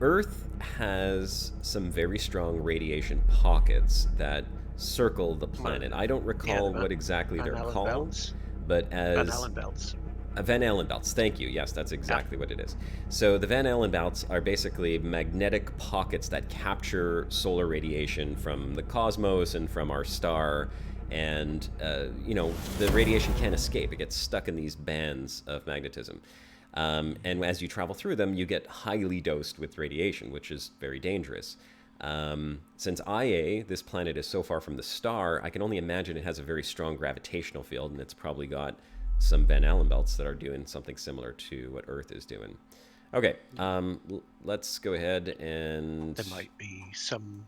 Earth has some very strong radiation pockets that circle the planet. I don't recall what exactly they're called, belts. but as Van Allen belts. Van Allen belts. Thank you. Yes, that's exactly what it is. So the Van Allen belts are basically magnetic pockets that capture solar radiation from the cosmos and from our star. And, the radiation can't escape. It gets stuck in these bands of magnetism. And as you travel through them, you get highly dosed with radiation, which is very dangerous. Since IA, this planet, is so far from the star, I can only imagine it has a very strong gravitational field, and it's probably got some Van Allen belts that are doing something similar to what Earth is doing. Okay, let's go ahead and... There might be some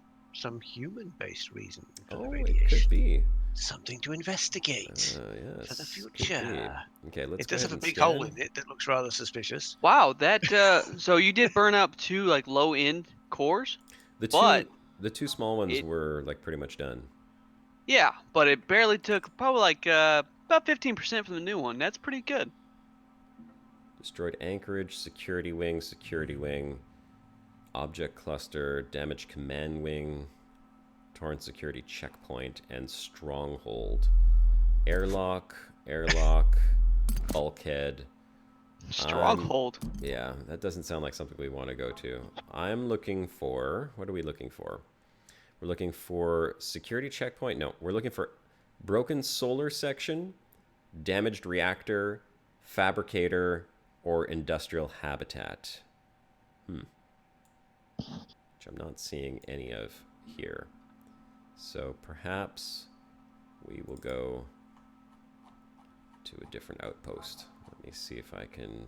human-based reason for the it radiation. could be. Something to investigate Yes, for the could future. be. Okay, let's It go does ahead have a and big scan. hole in it that looks rather suspicious. Wow, that so you did burn up 2 like low-end cores? The But two small ones were like pretty much done. yeah, but it barely took probably like about 15% from the new one. That's pretty good. Destroyed anchorage, security wing, object cluster, damaged command wing, torn security checkpoint, and stronghold. Airlock, bulkhead. Stronghold. Yeah, that doesn't sound like something we want to go to. I'm looking for... What are we looking for? We're looking for security checkpoint. No, we're looking for broken solar section, damaged reactor, fabricator, or industrial habitat. Which I'm not seeing any of here. So perhaps we will go to a different outpost. Let me see if I can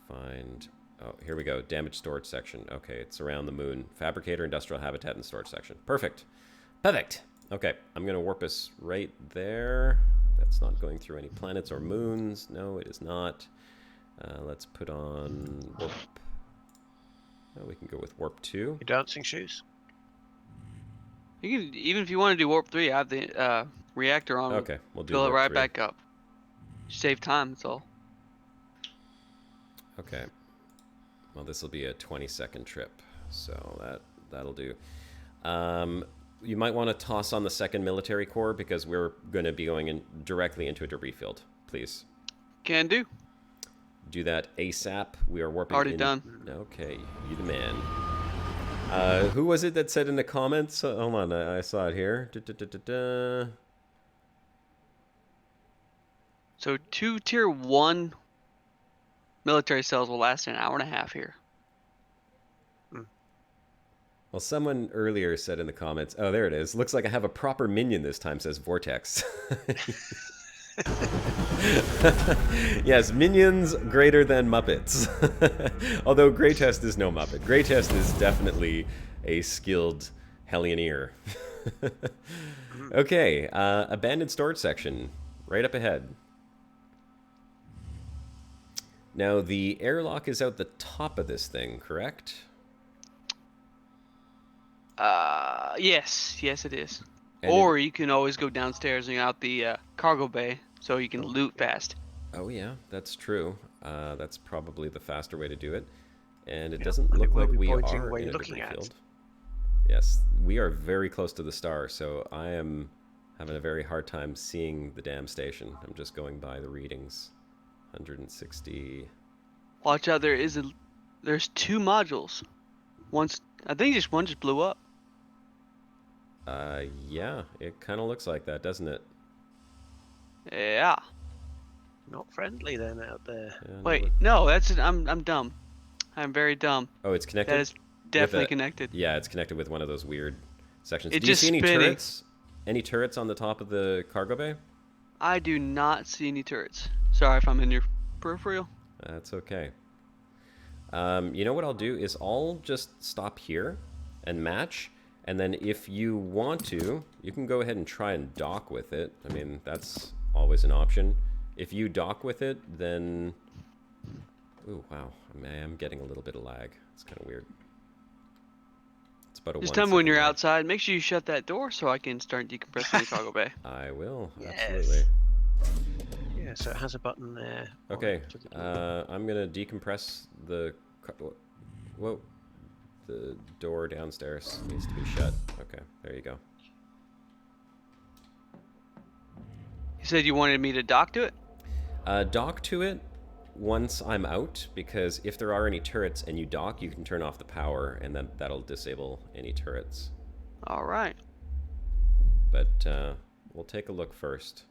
find... Oh, here we go. Damaged storage section. Okay, it's around the moon. Fabricator, industrial habitat, and storage section. Perfect. Perfect. Okay, I'm going to warp us right there. That's not going through any planets or moons. No, it is not. Let's put on warp. Oh, we can go with warp 2. Your dancing shoes. You can, even if you want to do warp 3, I have the reactor on. Okay, we'll do fill it warp right 3. back up. Save time, that's all. Okay. Well, this will be a 20-second trip, so that'll do. You might want to toss on the 2nd Military Corps because we're going to be going directly into a debris field. Please. Can do. Do that ASAP. We are warping Already in. done. Okay, you the man. Who was it that said in the comments? Hold on, I saw it here. So 2 tier 1 military cells will last an hour and a half here. Well, someone earlier said in the comments, oh, there it is. Looks like I have a proper minion this time, says Vortex. Yes, minions greater than Muppets. Although Greytest is no Muppet. Greytest is definitely a skilled Hellioneer. Okay, abandoned storage section, right up ahead. Now, the airlock is out the top of this thing, correct? Yes, it is. And or you can always go downstairs and out the cargo bay so you can loot fast. Oh yeah, that's true. That's probably the faster way to do it. And it doesn't and look it will like be we pointing are where in you're a looking debris at. field. Yes, we are very close to the star, so I am having a very hard time seeing the damn station. I'm just going by the readings. 160. Watch out, there's 2 modules. I think just one just blew up. Yeah, it kind of looks like that, doesn't it? Yeah. Not friendly then out there. Yeah, no, Wait, no, I'm dumb. I'm very dumb. Oh, it's connected? That is definitely a- connected. Yeah, it's connected with one of those weird sections. It's Do you just see any spinning. turrets? Any turrets on the top of the cargo bay? I do not see any turrets. Sorry if I'm in your peripheral. That's okay. You know what I'll do is I'll just stop here and match, and then if you want to, you can go ahead and try and dock with it. I mean, that's always an option. If you dock with it, then... Ooh, wow. I am getting a little bit of lag. It's kind of weird. It's about a Just 1 tell me when second you're lag. outside. Make sure you shut that door so I can start decompressing the cargo bay. I will, Yes. absolutely. Yeah, so it has a button there. on Okay, it to the- I'm gonna decompress the... Whoa. The door downstairs needs to be shut. Okay, there you go. You said you wanted me to dock to it? Dock to it once I'm out, because if there are any turrets and you dock, you can turn off the power, and then that'll disable any turrets. All right. But we'll take a look first.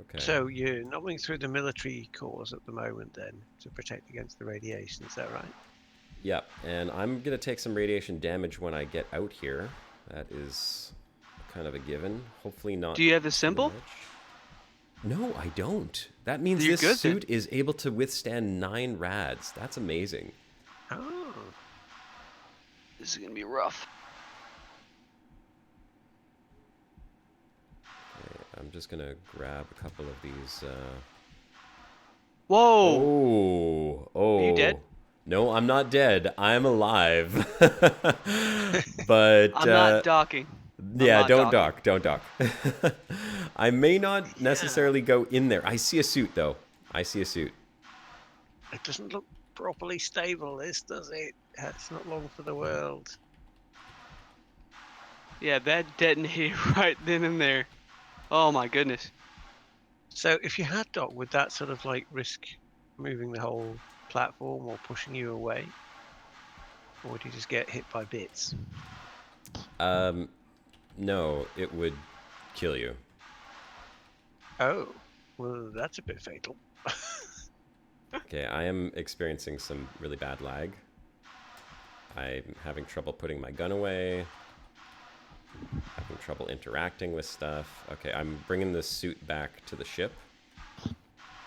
Okay. So you're knocking through the military cores at the moment then to protect against the radiation, is that right? Yep, and I'm gonna take some radiation damage when I get out here. That is kind of a given. Hopefully not. Do you have the too symbol? much. No, I don't. That means You're this good, then. suit is able to withstand 9 rads. That's amazing. Oh, This is gonna be rough. Okay, I'm just gonna grab a couple of these. Whoa! Oh. Are you dead? No, I'm not dead. I'm alive. But I'm not docking. yeah, not don't docking. dock. I may not necessarily go in there. I see a suit though. I see a suit. it doesn't look properly stable, this, does it? It's not long for the world. Yeah, that detonated right then and there. Oh my goodness. So if you had docked, would that sort of like risk moving the whole platform or pushing you away? Or would you just get hit by bits? No, it would kill you. Oh, well, that's a bit fatal. Okay, I am experiencing some really bad lag. I'm having trouble putting my gun away. Having trouble interacting with stuff. Okay, I'm bringing the suit back to the ship.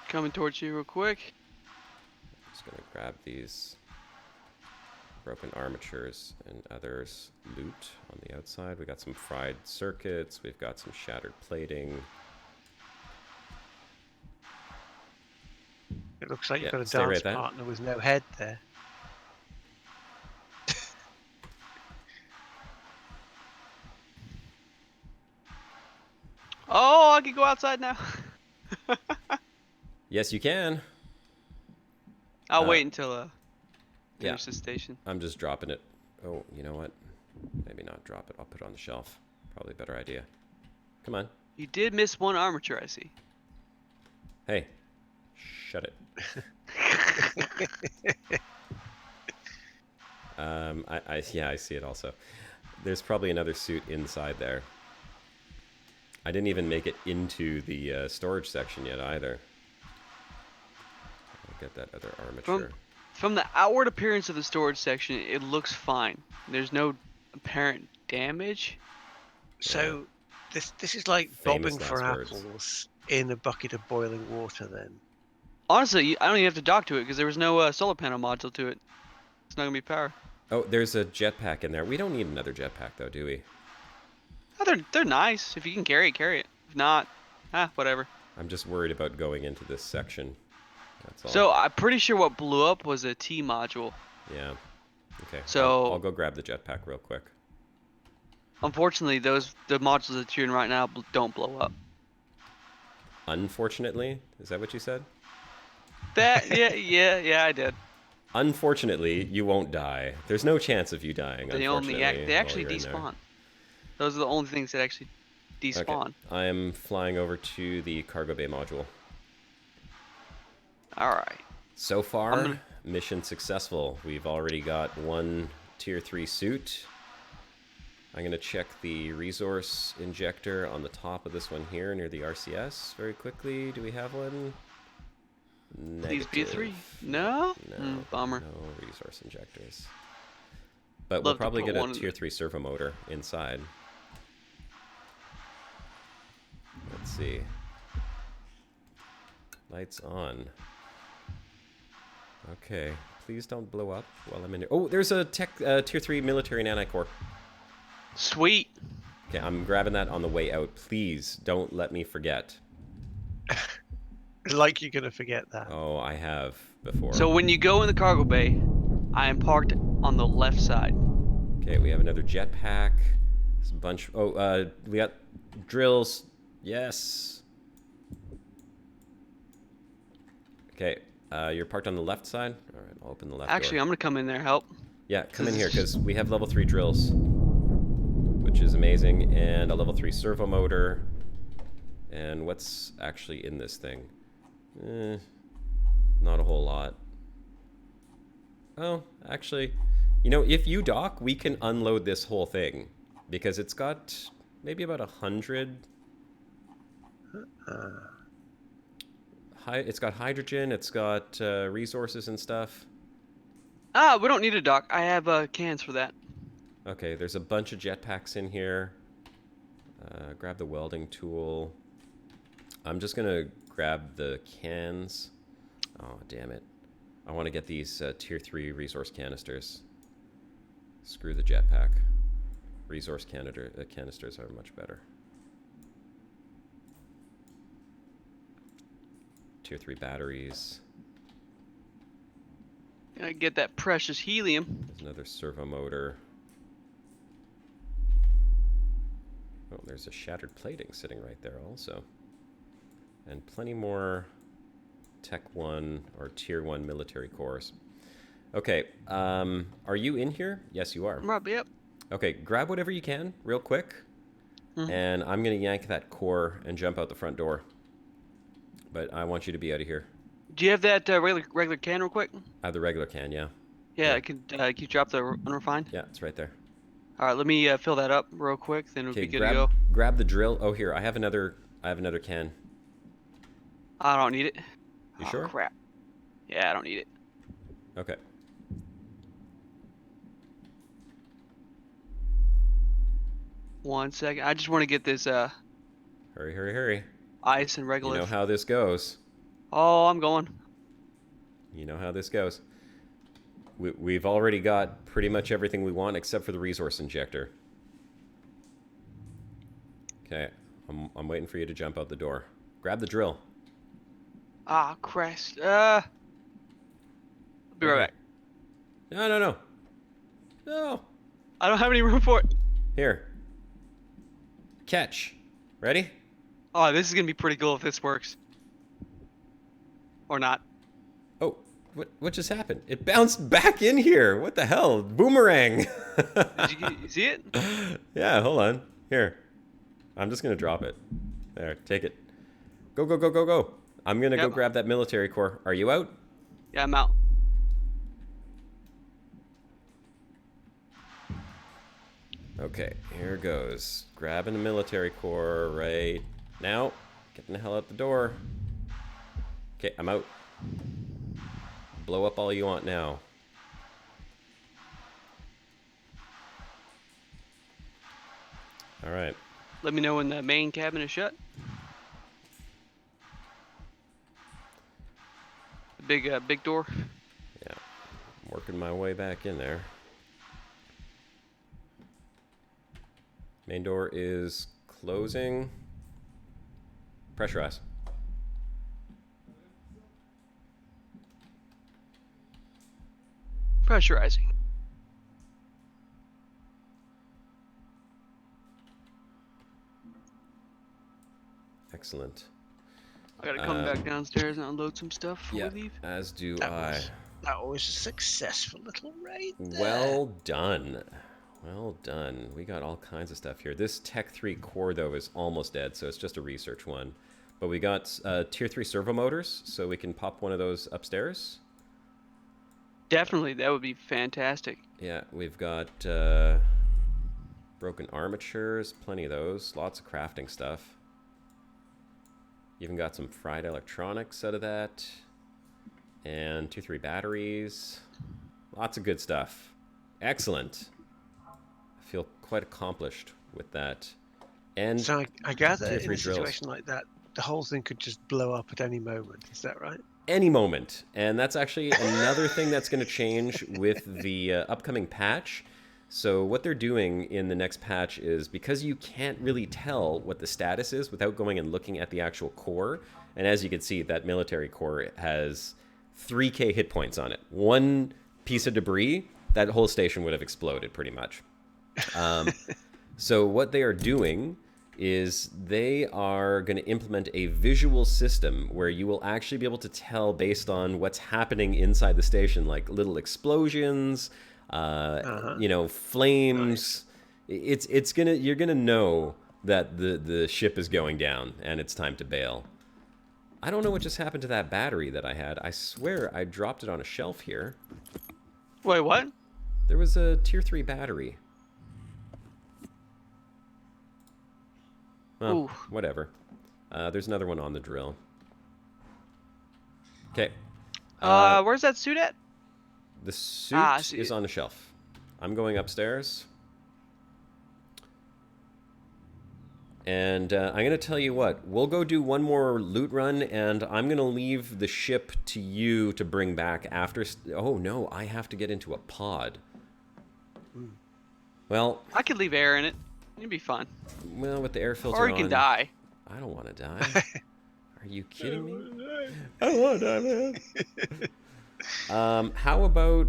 Coming towards you real quick. Just gonna grab these broken armatures and others loot on the outside. We got some fried circuits. We've got some shattered plating. It looks like Yeah, you've got a stay dance right there. partner with no head there. Oh, I can go outside now. Yes, you can. I'll Uh, wait until Yeah, finish this station. I'm just dropping it. Oh, you know what? Maybe not drop it. I'll put it on the shelf. Probably a better idea. Come on. You did miss one armature, I see. Hey, shut it. Yeah, I see it also. There's probably another suit inside there. I didn't even make it into the storage section yet either. I'll get that other armature. From the outward appearance of the storage section, it looks fine. There's no apparent damage. So this is like Famous bobbing for last words. apples in a bucket of boiling water. Then Honestly, I don't even have to dock to it because there was no solar panel module to it. It's not gonna be power. Oh, there's a jetpack in there. We don't need another jetpack though, do we? Oh, they're nice. If you can carry it, carry it. If not, whatever. I'm just worried about going into this section. That's all. So I'm pretty sure what blew up was a T module. Yeah. Okay. So- I'll go grab the jetpack real quick. Unfortunately, the modules that you're in right now don't blow up. Unfortunately, is that what you said? Yeah, I did. Unfortunately, you won't die. There's no chance of you dying. They Unfortunately, actually while you're in there. despawn. Those are the only things that actually despawn. Okay. I am flying over to the cargo bay module. All right. So far, I'm gonna- mission successful. We've already got one tier 3 suit. I'm going to check the resource injector on the top of this one here near the RCS very quickly. Do we have one? These be a 3. Negative. No? No. Bummer. No resource injectors. But Love we'll to probably put get a one in tier 3 servo motor inside. Let's see. Lights on. Okay. Please don't blow up while I'm in here. Oh, there's a tier 3 military nanite-core. Sweet. Okay, I'm grabbing that on the way out. Please don't let me forget. like you're gonna forget that. Oh, I have before. So when you go in the cargo bay, I am parked on the left side. Okay, we have another jetpack. There's a bunch. Oh, we got drills. Yes. Okay, you're parked on the left side. All right, I'll open the left Actually, door. I'm gonna come in there help. Yeah, come in here because we have level 3 drills, which is amazing, and a level 3 servo motor. And what's actually in this thing? Not a whole lot. Oh, actually, you know, if you dock, we can unload this whole thing because it's got maybe about 100. It's got hydrogen. It's got resources and stuff. We don't need a dock. I have cans for that. Okay, there's a bunch of jetpacks in here. Grab the welding tool. I'm just gonna grab the cans. Oh, damn it. I want to get these tier 3 resource canisters. Screw the jetpack. Resource canisters are much better. Tier 3 batteries. I get that precious helium. There's another servo motor. Oh, there's a shattered plating sitting right there also. And plenty more Tech 1 or Tier 1 military cores. Okay, are you in here? Yes, you are. I'm right, yep. Okay, grab whatever you can real quick. And I'm going to yank that core and jump out the front door. But I want you to be out of here. Do you have that regular can real quick? I have the regular can, yeah. Yeah, I can you drop the unrefined? Yeah, it's right there. All right, let me fill that up real quick, then we'll Okay, be good to go. grab the drill. Oh, here, I have another can. I don't need it. You Oh, sure? crap. Yeah, I don't need it. Okay. One second. I just want to get this Hurry, hurry, hurry. ice and You know regolith. how this goes. Oh, I'm going. You know how this goes. We've already got pretty much everything we want except for the resource injector. Okay, I'm waiting for you to jump out the door. Grab the drill. Ah, Christ. Be right Okay. back. No, no, no. No. I don't have any room for it. Here. Catch. Ready? Oh, this is gonna be pretty cool if this works. Or not. Oh, what just happened? It bounced back in here. What the hell? Boomerang. You see it? Yeah, hold on. Here. I'm just going to drop it. There, take it. Go, go, go, go, go. I'm going to go Yep. grab that military core. Are you out? Yeah, I'm out. Okay, here goes. Grabbing a military core right now. Getting the hell out the door. Okay, I'm out. Blow up all you want now. All right. Let me know when the main cabin is shut. The big door. Yeah. I'm working my way back in there. Main door is closing. Pressurize. Pressurizing. Excellent. I gotta come back downstairs and unload some stuff before Yeah, we leave. as do That I. that was a successful little raid there. Well done. Well done. We got all kinds of stuff here. This Tech 3 core, though, is almost dead, so it's just a research one. But we got Tier 3 servo motors, so we can pop one of those upstairs. Definitely, that would be fantastic. Yeah, we've got broken armatures, plenty of those. Lots of crafting stuff. Even got some fried electronics out of that. And 2-3 batteries. Lots of good stuff. Excellent. I feel quite accomplished with that. And So I gather Tier in 3 a drills. situation like that, the whole thing could just blow up at any moment. Is that right? Any moment. And that's actually another thing that's going to change with the upcoming patch. So what they're doing in the next patch is, because you can't really tell what the status is without going and looking at the actual core, and as you can see, that military core has 3k hit points on it. One piece of debris, that whole station would have exploded pretty much. So what they are doing is they are going to implement a visual system where you will actually be able to tell based on what's happening inside the station, like little explosions, you know, flames. Nice. You're gonna know that the ship is going down and it's time to bail. I don't know what just happened to that battery that I had. I swear I dropped it on a shelf here. Wait, what? There was a Tier 3 battery. Well, Ooh. whatever. There's another one on the drill. Okay. Where's that suit at? The suit I see is it. on the shelf. I'm going upstairs. And I'm going to tell you what. We'll go do one more loot run, and I'm going to leave the ship to you to bring back after... Oh, no. I have to get into a pod. Well... I could leave air in it. It'd be fun. Well, with the air filter Or you can on, die. I don't want to die. Are you kidding me? I don't want to die, man. How about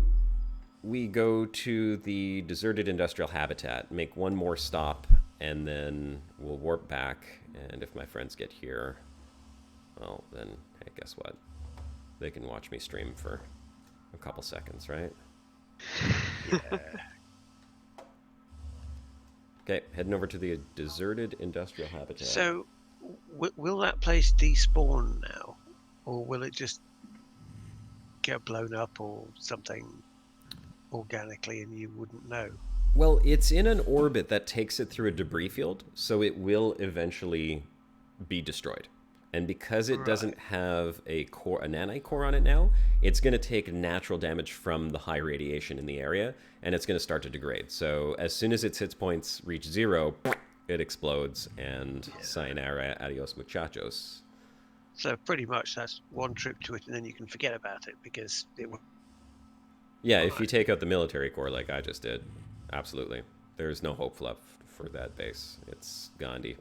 we go to the deserted industrial habitat, make one more stop, and then we'll warp back. And if my friends get here, well, then, hey, guess what? They can watch me stream for a couple seconds, right? Yeah. Okay, heading over to the deserted industrial habitat. So, will that place despawn now, or will it just get blown up or something organically, and you wouldn't know? Well, it's in an orbit that takes it through a debris field, so it will eventually be destroyed. And because it Right. doesn't have a nanite core on it now, it's going to take natural damage from the high radiation in the area, and it's going to start to degrade. So as soon as its hit points reach 0, it explodes, and sayonara, adios muchachos. So pretty much that's one trip to it, and then you can forget about it because it will. Yeah, if you take out the military core like I just did, absolutely. There's no hope left for that base. It's Gandhi.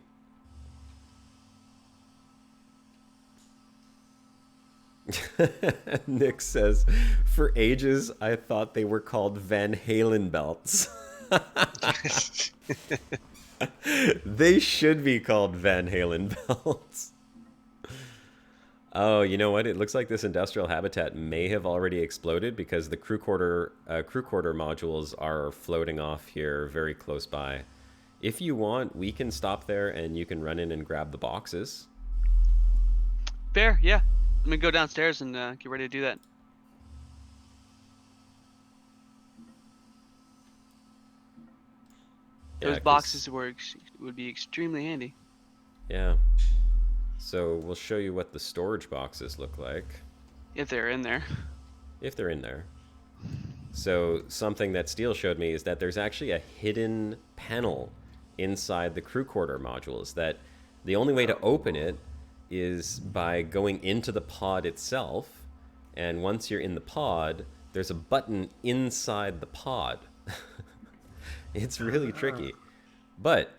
Nick says, for ages, I thought they were called Van Halen belts. They should be called Van Halen belts. Oh, you know what? It looks like this industrial habitat may have already exploded because the crew quarter modules are floating off here very close by. If you want, we can stop there and you can run in and grab the boxes. Fair, yeah. Let me go downstairs and get ready to do that. Yeah, Those boxes would be extremely handy. Yeah. So we'll show you what the storage boxes look like. If they're in there. If they're in there. So something that Steele showed me is that there's actually a hidden panel inside the crew quarter modules that the only way to open it is by going into the pod itself. And once you're in the pod, there's a button inside the pod. It's really tricky. But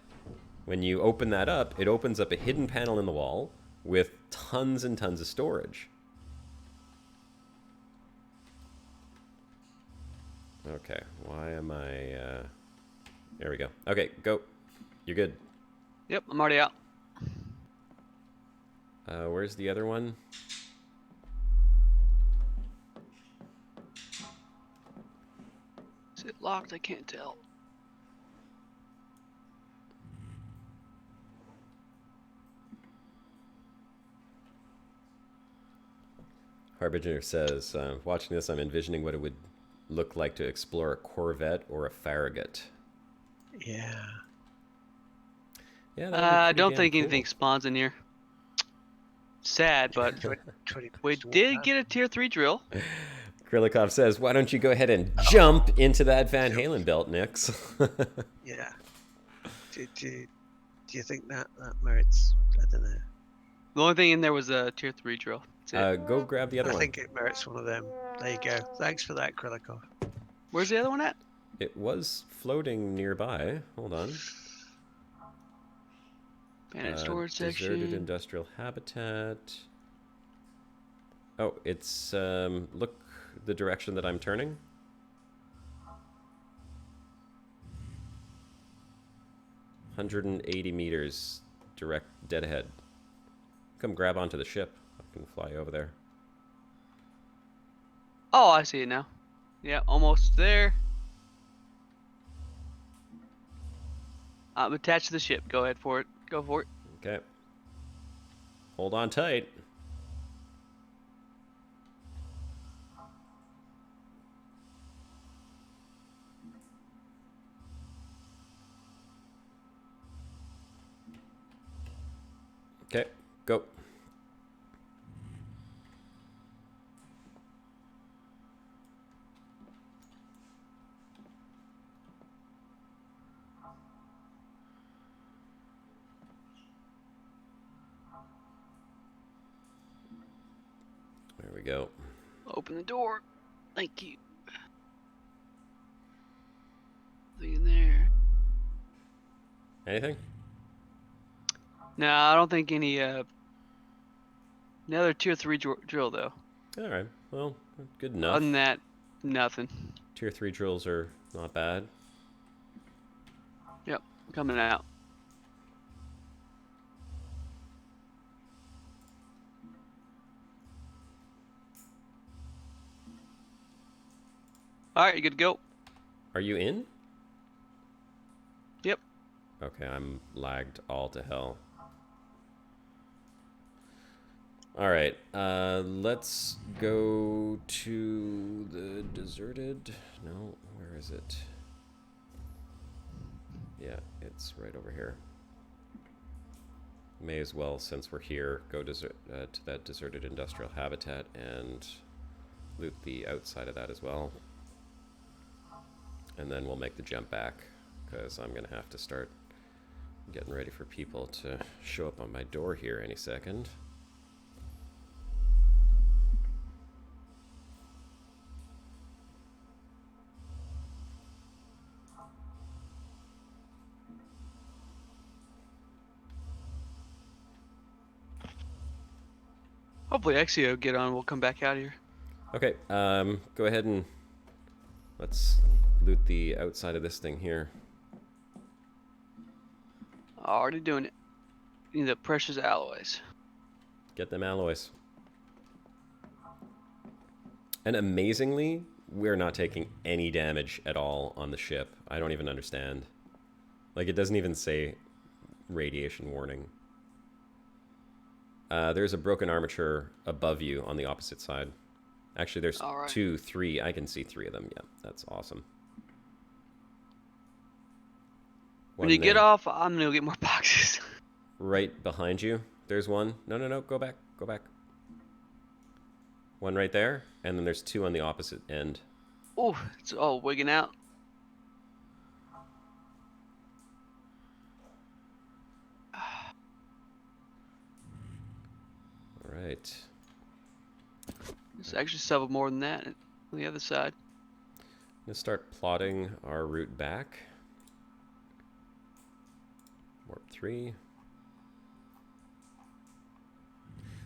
when you open that up, it opens up a hidden panel in the wall with tons and tons of storage. Okay, why am I... There we go. Okay, go. You're good. Yep, I'm already out. Where's the other one? Is it locked? I can't tell. Harbinger says, watching this, I'm envisioning what it would look like to explore a Corvette or a Farragut. Yeah. Yeah, I don't think anything spawns in here. Sad, but 20 we did get a tier 3 drill. Krilikov says, why don't you go ahead and jump into that Van Halen belt, Nix? Yeah. Do you think that merits? I don't know. The only thing in there was a tier 3 drill. That's it. Go grab the other I one. think it merits one of them. There you go. Thanks for that, Krilikov. Where's the other one at? It was floating nearby. Hold on. Bandit storage Deserted section. industrial habitat. Oh, it's, look the direction that I'm turning. $180 direct dead ahead. Come grab onto the ship. I can fly over there. Oh, I see it now. Yeah, almost there. I'm attached to the ship. Go ahead for it. Go for it. Okay. Hold on tight. Okay, go. There we go. Open the door. Thank you. Nothing in there. Anything? No, I don't think any another tier 3 drill though. All right. Well, good Other enough. than that, nothing. Tier 3 drills are not bad. Yep, coming out. All right, you good to go? Are you in? Yep. Okay, I'm lagged all to hell. All right, let's go to the deserted. No, where is it? Yeah, it's right over here. May as well, since we're here, go to that deserted industrial habitat and loot the outside of that as well. And then we'll make the jump back, because I'm going to have to start getting ready for people to show up on my door here any second. Hopefully Exio will get on. We'll come back out here. Okay, go ahead and let's loot the outside of this thing here. Already doing it. Need the precious alloys. Get them alloys. And amazingly, we're not taking any damage at all on the ship. I don't even understand. Like, it doesn't even say radiation warning. There's a broken armature above you on the opposite side. Actually, there's Alright. 2, 3. I can see 3 of them. Yeah, that's awesome. When One you get there. off, I'm gonna go get more boxes. Right behind you, there's one. No, go back, go back. One right there, and then there's 2 on the opposite end. Oh, it's all wigging out. All right. There's actually several more than that on the other side. I'm gonna start plotting our route back. Warp 3.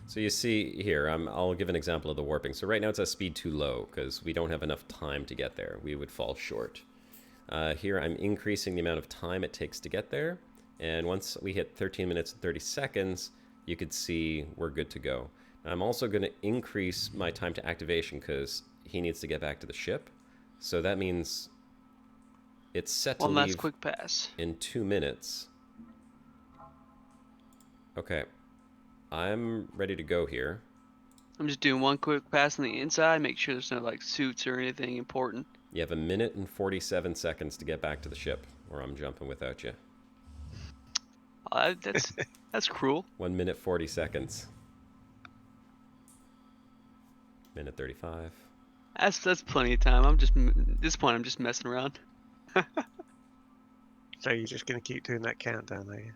So you see here, I'll give an example of the warping. So right now it's at speed too low because we don't have enough time to get there. We would fall short. Here I'm increasing the amount of time it takes to get there. And once we hit 13 minutes and 30 seconds, you could see we're good to go. I'm also going to increase my time to activation because he needs to get back to the ship. So that means it's set to One last leave quick pass. in 2 minutes. Okay. I'm ready to go here. I'm just doing one quick pass on the inside, make sure there's no like suits or anything important. You have 1 minute and 47 seconds to get back to the ship, or I'm jumping without you. That's cruel. 1 minute 40 seconds. Minute 35. That's plenty of time. At this point I'm just messing around. So you're just going to keep doing that countdown, are you?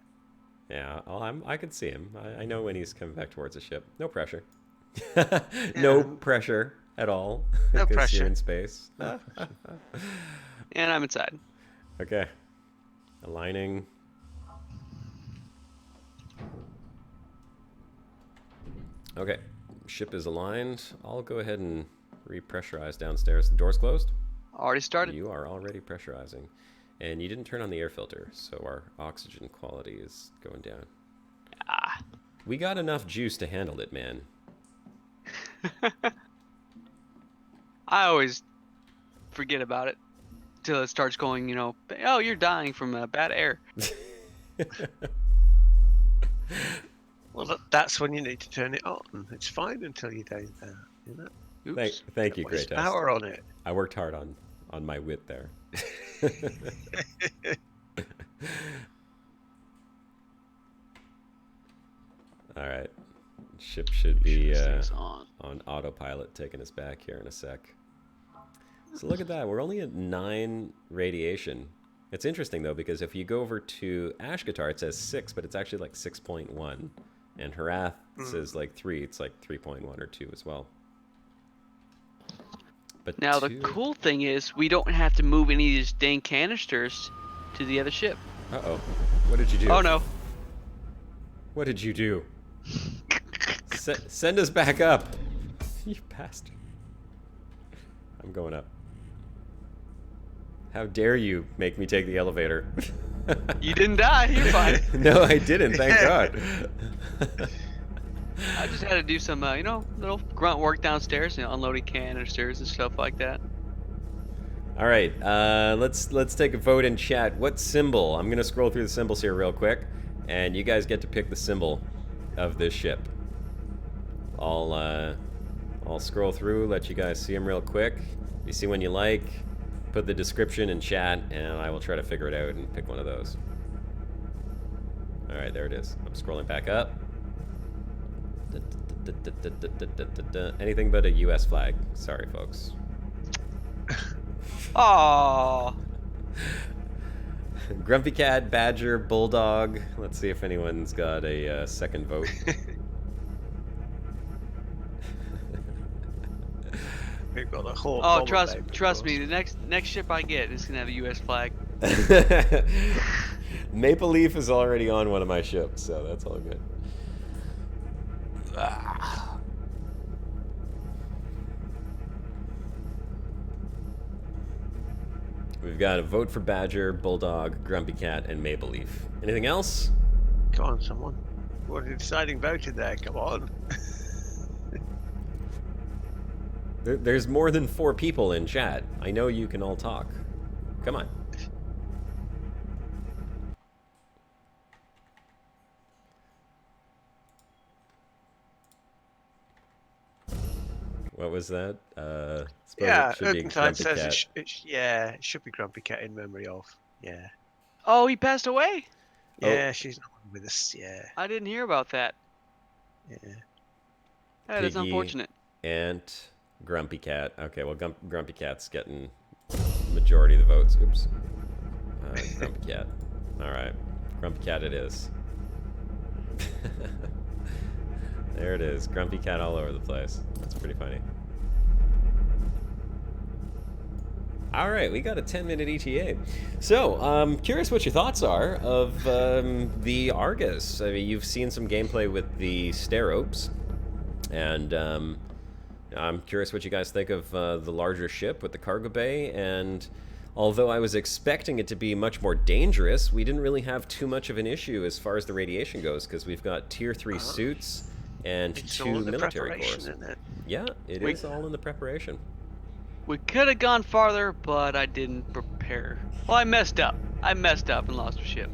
Yeah, I can see him. I know when he's coming back towards the ship. No pressure. No pressure at all. No 'cause pressure. You're in space. And I'm inside. Okay. Aligning. Okay. Ship is aligned. I'll go ahead and repressurize downstairs. The door's closed? Already started. You are already pressurizing. And you didn't turn on the air filter, so our oxygen quality is going down. Ah. We got enough juice to handle it, man. I always forget about it till it starts going, oh, you're dying from bad air. Well, that's when you need to turn it on. It's fine until you don't, you know. Oops. Thank you, Waste Great power on it. I worked hard on my wit there. All right. Ship should be This thing's on. on autopilot taking us back here in a sec. So look at that. We're only at 9 radiation. It's interesting, though, because if you go over to Ash Guitar, it says 6, but it's actually like 6.1. And Harath says like 3. It's like 3.1 or 2 as well. But Now the cool thing is we don't have to move any of these dang canisters to the other ship. Uh-oh. What did you do? Oh no. What did you do? Send us back up. You bastard. I'm going up. How dare you make me take the elevator? You didn't die. You're fine. No, I didn't. Thank God. I just had to do some, little grunt work downstairs, unloading canisters and stuff like that. All right, let's take a vote in chat. What symbol? I'm gonna scroll through the symbols here real quick, and you guys get to pick the symbol of this ship. I'll scroll through, let you guys see them real quick. You see one you like, put the description in chat, and I will try to figure it out and pick one of those. All right, there it is. I'm scrolling back up. Anything but a U.S. flag. Sorry, folks. Oh, Grumpy Cat, Badger, Bulldog. Let's see if anyone's got a second vote. We've got a whole. oh, trust me. The next ship I get is gonna have a U.S. flag. Maple Leaf is already on one of my ships, so that's all good. We've got a vote for Badger, Bulldog, Grumpy Cat, and Maple Leaf. Anything else? Come on, someone. What a deciding vote in there. Come on. There's more than 4 people in chat. I know you can all talk. Come on. What was that? Yeah, it should be Oakentide Grumpy says Cat. it should be Grumpy Cat in memory of. Yeah. Oh, he passed away. Yeah, she's not with us. Yeah. I didn't hear about that. Yeah. That is Piggy, unfortunate. Ant, Grumpy Cat. Okay, well, Grumpy Cat's getting majority of the votes. Oops. Grumpy Cat. All right, Grumpy Cat it is. There it is. Grumpy Cat all over the place. That's pretty funny. All right, we got a 10-minute ETA. So, curious what your thoughts are of the Argus. I mean, you've seen some gameplay with the Steropes, and I'm curious what you guys think of the larger ship with the cargo bay. And although I was expecting it to be much more dangerous, we didn't really have too much of an issue as far as the radiation goes, because we've got Tier 3 suits and It's 2 all in the military preparation, cores. isn't it? Yeah, it is all in the preparation. We could have gone farther, but I didn't prepare. Well, I messed up. I messed up and lost a ship.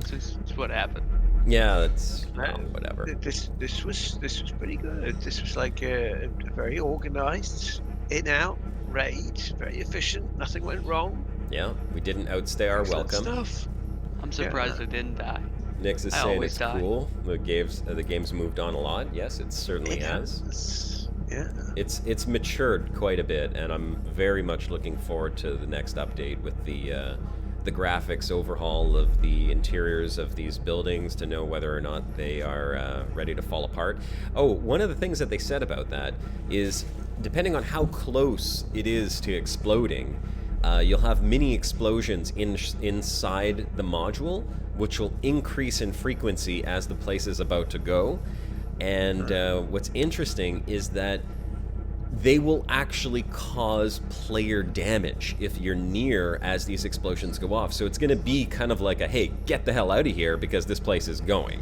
This is what happened. Yeah, that's whatever. This was pretty good. This was like a very organized, in-out raid, very efficient. Nothing went wrong. Yeah, we didn't outstay our Excellent welcome. stuff. I'm surprised I didn't die. Nix is I saying always it's die. cool. The game's moved on a lot. Yes, it certainly has. Yeah. It's matured quite a bit, and I'm very much looking forward to the next update with the graphics overhaul of the interiors of these buildings to know whether or not they are ready to fall apart. Oh, one of the things that they said about that is, depending on how close it is to exploding, you'll have mini explosions inside the module, which will increase in frequency as the place is about to go. And what's interesting is that they will actually cause player damage if you're near as these explosions go off. So it's going to be kind of like a, hey, get the hell out of here because this place is going.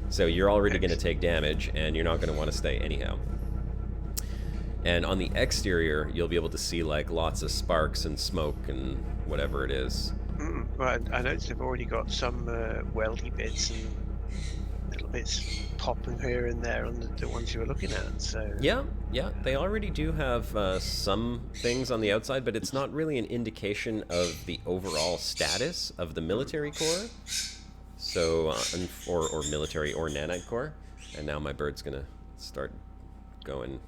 So you're already going to take damage and you're not going to want to stay anyhow. And on the exterior, you'll be able to see like lots of sparks and smoke and whatever it is. Well, I noticed they've already got some weldy bits and little bits popping here and there on the ones you were looking at. So Yeah, they already do have some things on the outside, but it's not really an indication of the overall status of the military corps. So, or military or nanite corps. And now my bird's gonna start going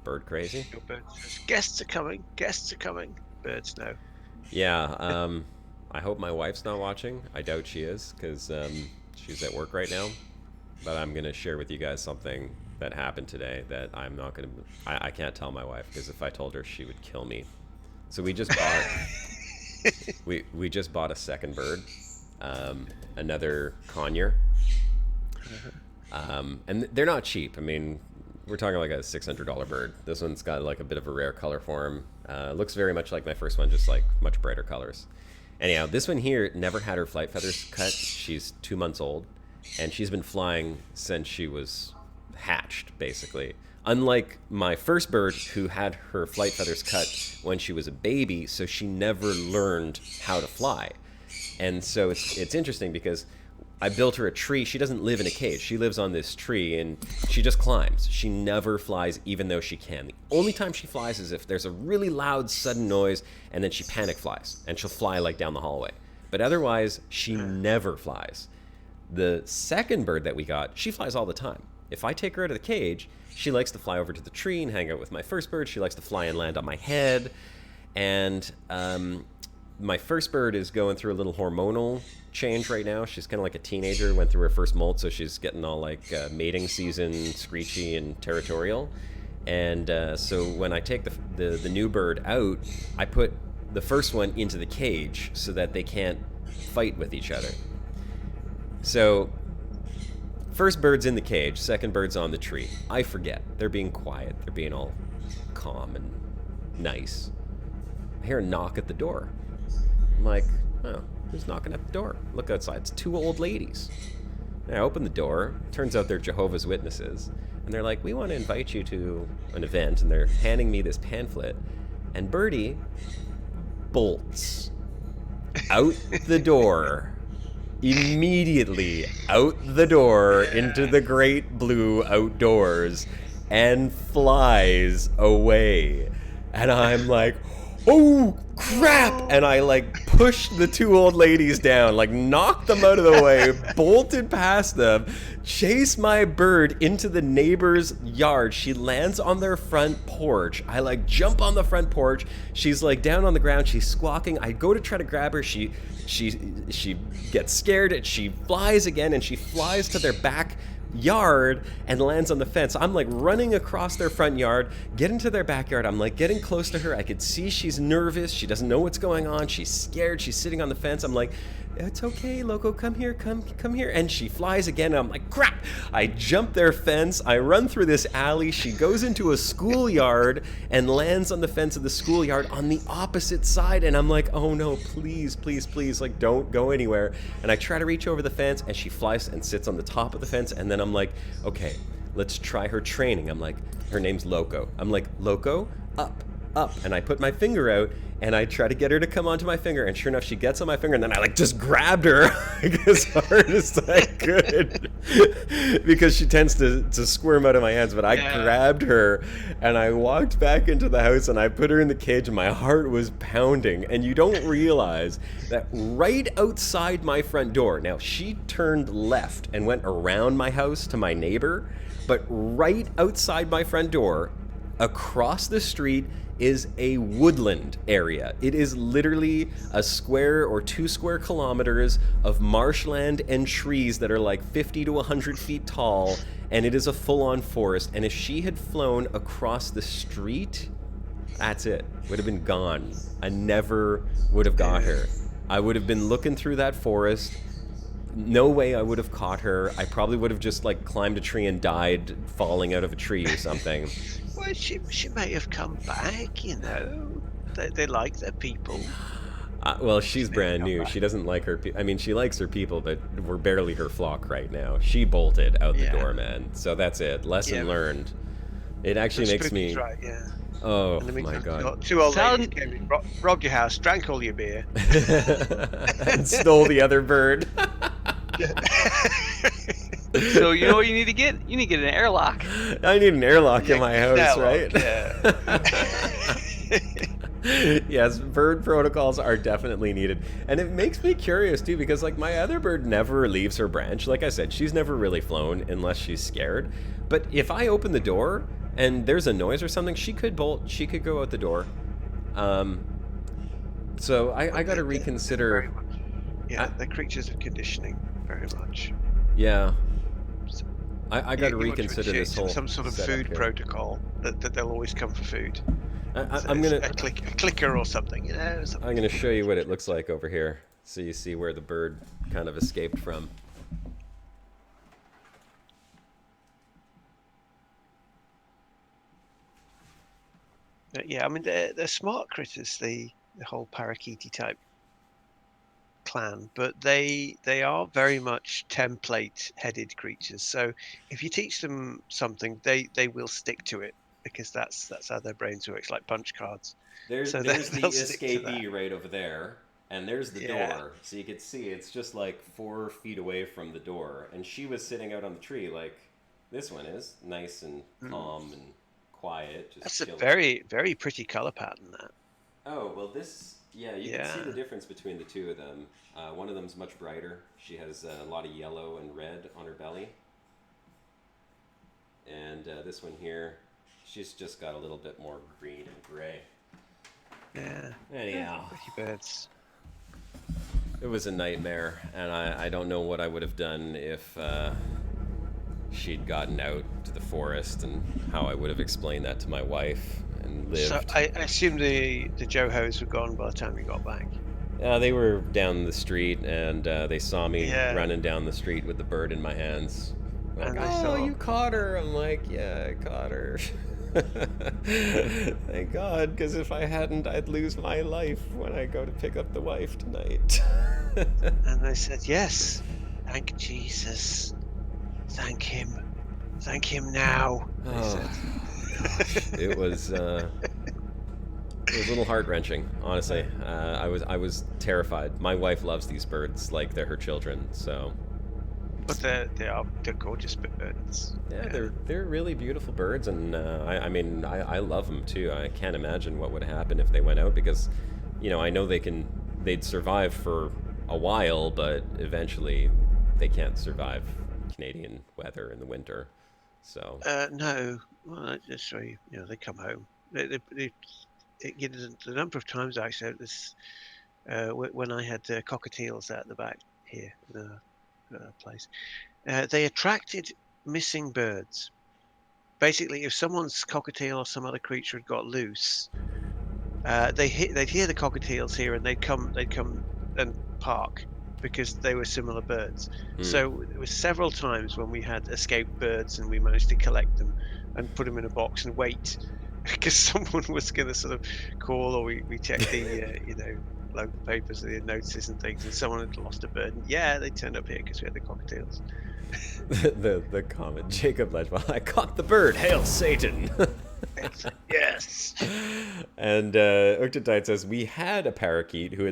bird crazy. your bird says, guests are coming. Guests are coming. Birds know. Yeah, I hope my wife's not watching. I doubt she is, because she's at work right now. But I'm going to share with you guys something that happened today that I'm not going to... I can't tell my wife, because if I told her, she would kill me. So we just bought... we just bought a second bird. Another conure. And they're not cheap. I mean, we're talking like a $600 bird. This one's got like a bit of a rare color form. Looks very much like my first one, just like much brighter colors. Anyhow, this one here never had her flight feathers cut. She's 2 months old, and she's been flying since she was hatched, basically. Unlike my first bird, who had her flight feathers cut when she was a baby, so she never learned how to fly. And so it's interesting because I built her a tree. She doesn't live in a cage. She lives on this tree, and she just climbs. She never flies, even though she can. The only time she flies is if there's a really loud, sudden noise, and then she panic flies, and she'll fly like down the hallway. But otherwise, she never flies. The second bird that we got, she flies all the time. If I take her out of the cage, she likes to fly over to the tree and hang out with my first bird. She likes to fly and land on my head. And my first bird is going through a little hormonal change right now. She's kind of like a teenager, went through her first molt, so she's getting all like mating season, screechy and territorial. And so when I take the new bird out, I put the first one into the cage so that they can't fight with each other. So first bird's in the cage, second bird's on the tree. I forget. They're being quiet. They're being all calm and nice. I hear a knock at the door. I'm like, oh, who's knocking at the door? Look outside. It's two old ladies. And I open the door. Turns out they're Jehovah's Witnesses. And they're like, we want to invite you to an event. And they're handing me this pamphlet. And Birdie bolts out the door. Immediately out the door into the great blue outdoors and flies away. And I'm like, oh crap! And I like pushed the two old ladies down, like knocked them out of the way, bolted past them, chased my bird into the neighbor's yard. She lands on their front porch. I like jump on the front porch. She's like down on the ground. She's squawking. I go to try to grab her. She gets scared and she flies again, and she flies to their back yard and lands on the fence. I'm like running across their front yard, get into their backyard. I'm like getting close to her. I could see she's nervous. She doesn't know what's going on. She's scared. She's sitting on the fence. I'm like, it's okay, Loco, come here, come here. And she flies again. And I'm like, crap. I jump their fence. I run through this alley. She goes into a schoolyard and lands on the fence of the schoolyard on the opposite side. And I'm like, oh no, please, please, please, like don't go anywhere. And I try to reach over the fence and she flies and sits on the top of the fence. And then I'm like, okay, let's try her training. I'm like, her name's Loco. I'm like, Loco, up. And I put my finger out and I try to get her to come onto my finger, and sure enough she gets on my finger, and then I like just grabbed her like, as hard as I could because she tends to squirm out of my hands. But I grabbed her and I walked back into the house and I put her in the cage, and my heart was pounding. And you don't realize that right outside my front door, now she turned left and went around my house to my neighbor, but right outside my front door across the street is a woodland area. It is literally a square or 2 square kilometers of marshland and trees that are like 50 to 100 feet tall, and it is a full-on forest. And if she had flown across the street, that's it. Would have been gone. I never would have got her. I would have been looking through that forest. No way I would have caught her. I probably would have just like climbed a tree and died falling out of a tree or something. Well, she may have come back, you know. They like their people. Well, she's brand new. She doesn't like her. I mean, she likes her people, but we're barely her flock right now. She bolted out the door, man. So that's it. Lesson learned. It actually makes me. Right, yeah. Oh my god! Two old ladies came in, robbed your house, drank all your beer, and stole the other bird. So you know what you need to get? You need to get an airlock. I need an airlock in my house, right? Yeah. Yes, bird protocols are definitely needed. And it makes me curious too, because like my other bird never leaves her branch. Like I said, she's never really flown unless she's scared. But if I open the door and there's a noise or something, she could bolt, she could go out the door. So I got to reconsider. Very much. Yeah, they're creatures of conditioning, very much. Yeah. I got to reconsider this whole some sort of food protocol that they'll always come for food. I'm gonna a clicker or something, you know. I'm gonna show you what it looks like over here, so you see where the bird kind of escaped from. Yeah, I mean they're smart critters, the whole parakeety type clan, but they are very much template-headed creatures. So if you teach them something, they will stick to it, because that's how their brains work. It's like punch cards. There's the escapee right over there, and there's the door. So you could see it's just like 4 feet away from the door, and she was sitting out on the tree like this one is, nice and calm and quiet. Just that's chilling. A very, very pretty color pattern, that. Oh, well, this, yeah, you can see Yeah. the difference between the two of them. One of them's much brighter. She has a lot of yellow and red on her belly. And this one here, she's just got a little bit more green and gray. Yeah. Anyhow, Pretty birds. it was a nightmare, and I don't know what I would have done if she'd gotten out to the forest, and how I would have explained that to my wife and lived. So I assume the Johos were gone by the time you got back. They were down the street, and they saw me Yeah. running down the street with the bird in my hands. Like, And they oh, thought- you caught her. I'm like, yeah, I caught her. Thank God, because if I hadn't, I'd lose my life when I go to pick up the wife tonight. And they said, yes, thank Jesus. Thank him. Thank him now. They Oh, said. gosh, it was a little heart-wrenching, honestly. I was terrified. My wife loves these birds like they're her thchildren, so But they're gorgeous birds. yeah, they're really beautiful birds, and I mean I love them too. I can't imagine what would happen if they went out, because I know they'd survive for a while, but eventually they can't survive Canadian weather in the winter. So No, well, that's why they come home. The number of times actually, this when I had cockatiels out the back here in a place, they attracted missing birds. Basically, if someone's cockatiel or some other creature had got loose, they'd hear the cockatiels here, and they'd come and park because they were similar birds. So there were several times when we had escaped birds, and we managed to collect them and put them in a box and wait because someone was going to sort of call, or we checked the local papers, the notices and things, and someone had lost a bird, and they turned up here because we had the cockatiels. the comment, Jacob Ledgewell, I caught the bird, hail Satan. Yes. And Uktitide says, we had a parakeet who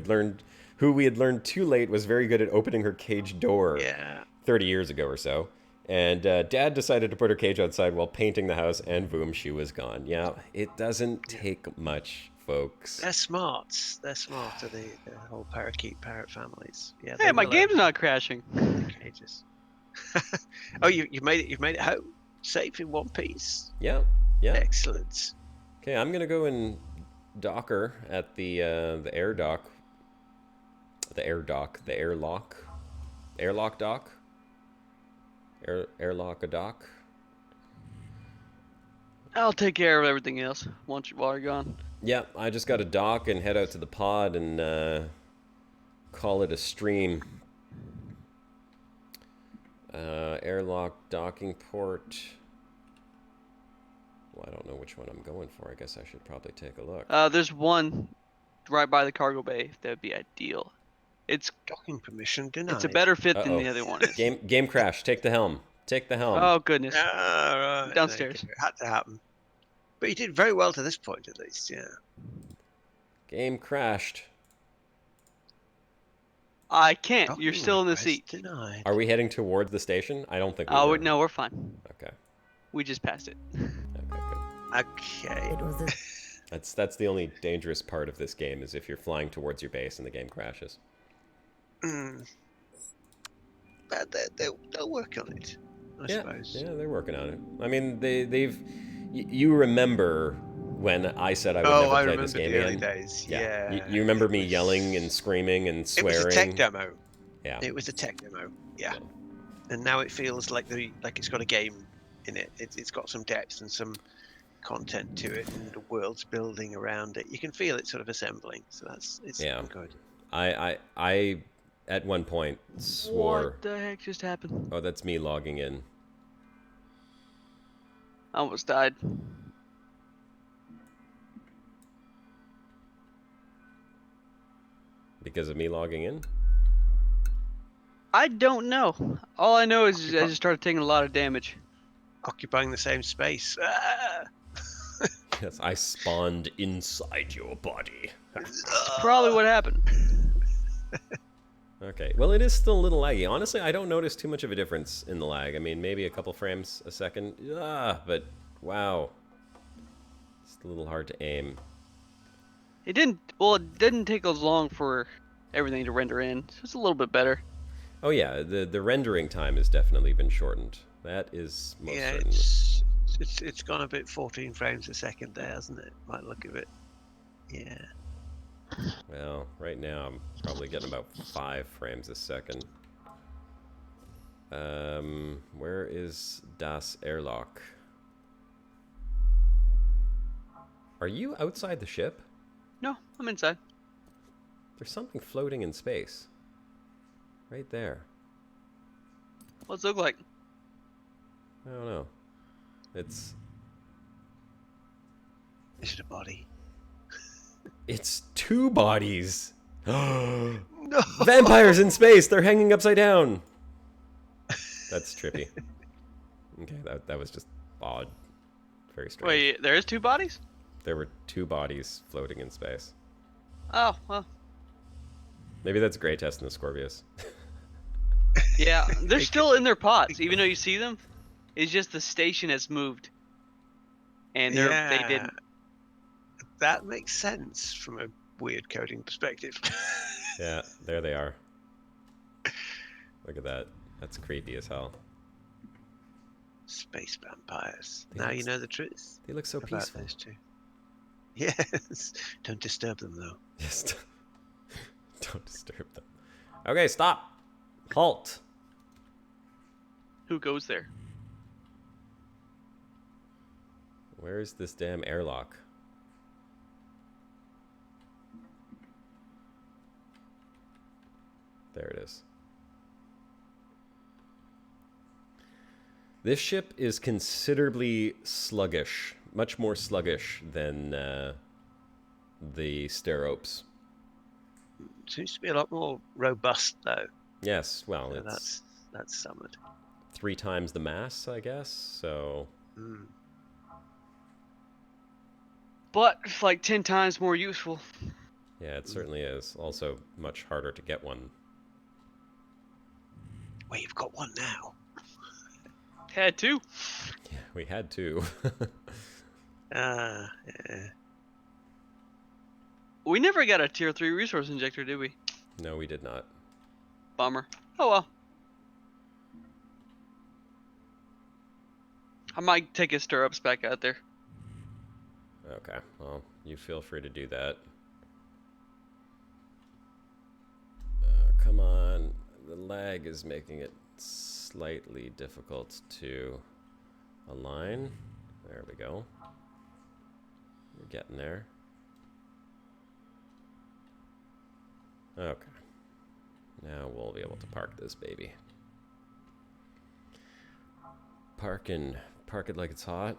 we had learned too late was very good at opening her cage door Yeah. 30 years ago or so. And Dad decided to put her cage outside while painting the house, and boom, she was gone. Yeah, it doesn't take much, folks. They're smart. They're smart, the whole parrot families. Yeah. Hey, they my will game's not crashing. open the cages. Oh, you've made it. You've made it home safe in one piece. Yeah. Excellent. Okay, I'm gonna go and docker at the air dock. The airlock dock. Airlock a dock. I'll take care of everything else while you're gone. Yeah, I just got to dock and head out to the pod and call it a stream. Airlock docking port. Well, I don't know which one I'm going for. I guess I should probably take a look. There's one right by the cargo bay. That would be ideal. It's Docking permission denied. a better fit than Uh-oh. the other one is. Game crash. Take the helm. Take the helm. Oh goodness. Ah, right. Downstairs. It had to happen. But you did very well to this point, at least. Yeah. Game crashed. I can't. Docking You're still in the request seat. Denied. Are we heading towards the station? I don't think we Oh were. no, we're fine. Okay. We just passed it. Okay, good. Okay. It was a That's the only dangerous part of this game, is if you're flying towards your base and the game crashes. But they'll work on it, I suppose. Yeah, they're working on it. I mean, you remember when I said I would never I play remember this game the early again? days. Yeah. You remember It me was- yelling and screaming and It swearing? was a tech demo. Yeah. It was a tech demo. Yeah. And now it feels like it's got a game in it. It's got some depth and some content to it, and the world's building around it. You can feel it sort of assembling. So it's Yeah. good. I at one point swore. What the heck just happened? Oh, that's me logging in. I almost died. Because of me logging in? I don't know. All I know is I just started taking a lot of damage. Occupying the same space. Ah! Yes, I spawned inside your body. That's probably what happened. Okay, well, it is still a little laggy. Honestly, I don't notice too much of a difference in the lag. I mean, maybe a couple frames a second. But wow. It's a little hard to aim. It didn't. Well, it didn't take as long for everything to render in. So it's a little bit better. Oh yeah, the rendering time has definitely been shortened. That is most Yeah, certainly. it's gone a bit 14 frames a second there, hasn't it? Might look of it. Yeah. Well, right now I'm probably getting about 5 frames a second. Where is das Airlock? Are you outside the ship? No, I'm inside. There's something floating in space. Right there. What's it look like? I don't know. It's Is it a body? it's 2 bodies. No. Vampires in space. They're hanging upside down. That's trippy. Okay, that was just odd. Very strange. Wait, there is 2 bodies? There were 2 bodies floating in space. Oh, well. Maybe that's Grey Test and the Scorpius. Yeah, they're still in their pods, even though you see them. It's just the station has moved. And they didn't. That makes sense from a weird coding perspective. Yeah, there they are. Look at that. That's creepy as hell. Space vampires. They Now look you know the truth They look so about peaceful. those two. Yes. Don't disturb them though. Yes. Don't disturb them. Okay, stop. Halt. Who goes there? Where's this damn airlock? There it is. This ship is considerably sluggish, much more sluggish than the Steropes. Seems to be a lot more robust though. Yes, well, So it's that's summoned. 3 times the mass, I guess, so... Mm. But it's like 10 times more useful. Yeah, it certainly is. Also, much harder to get one. Wait, you've got one now. Had 2. Yeah, we had 2. Yeah. We never got a tier 3 resource injector, did we? No, we did not. Bummer. Oh well. I might take his stirrups back out there. Okay, well, you feel free to do that. Come on. The lag is making it slightly difficult to align. There we go. We're getting there. Okay. Now we'll be able to park this baby. Park it like it's hot.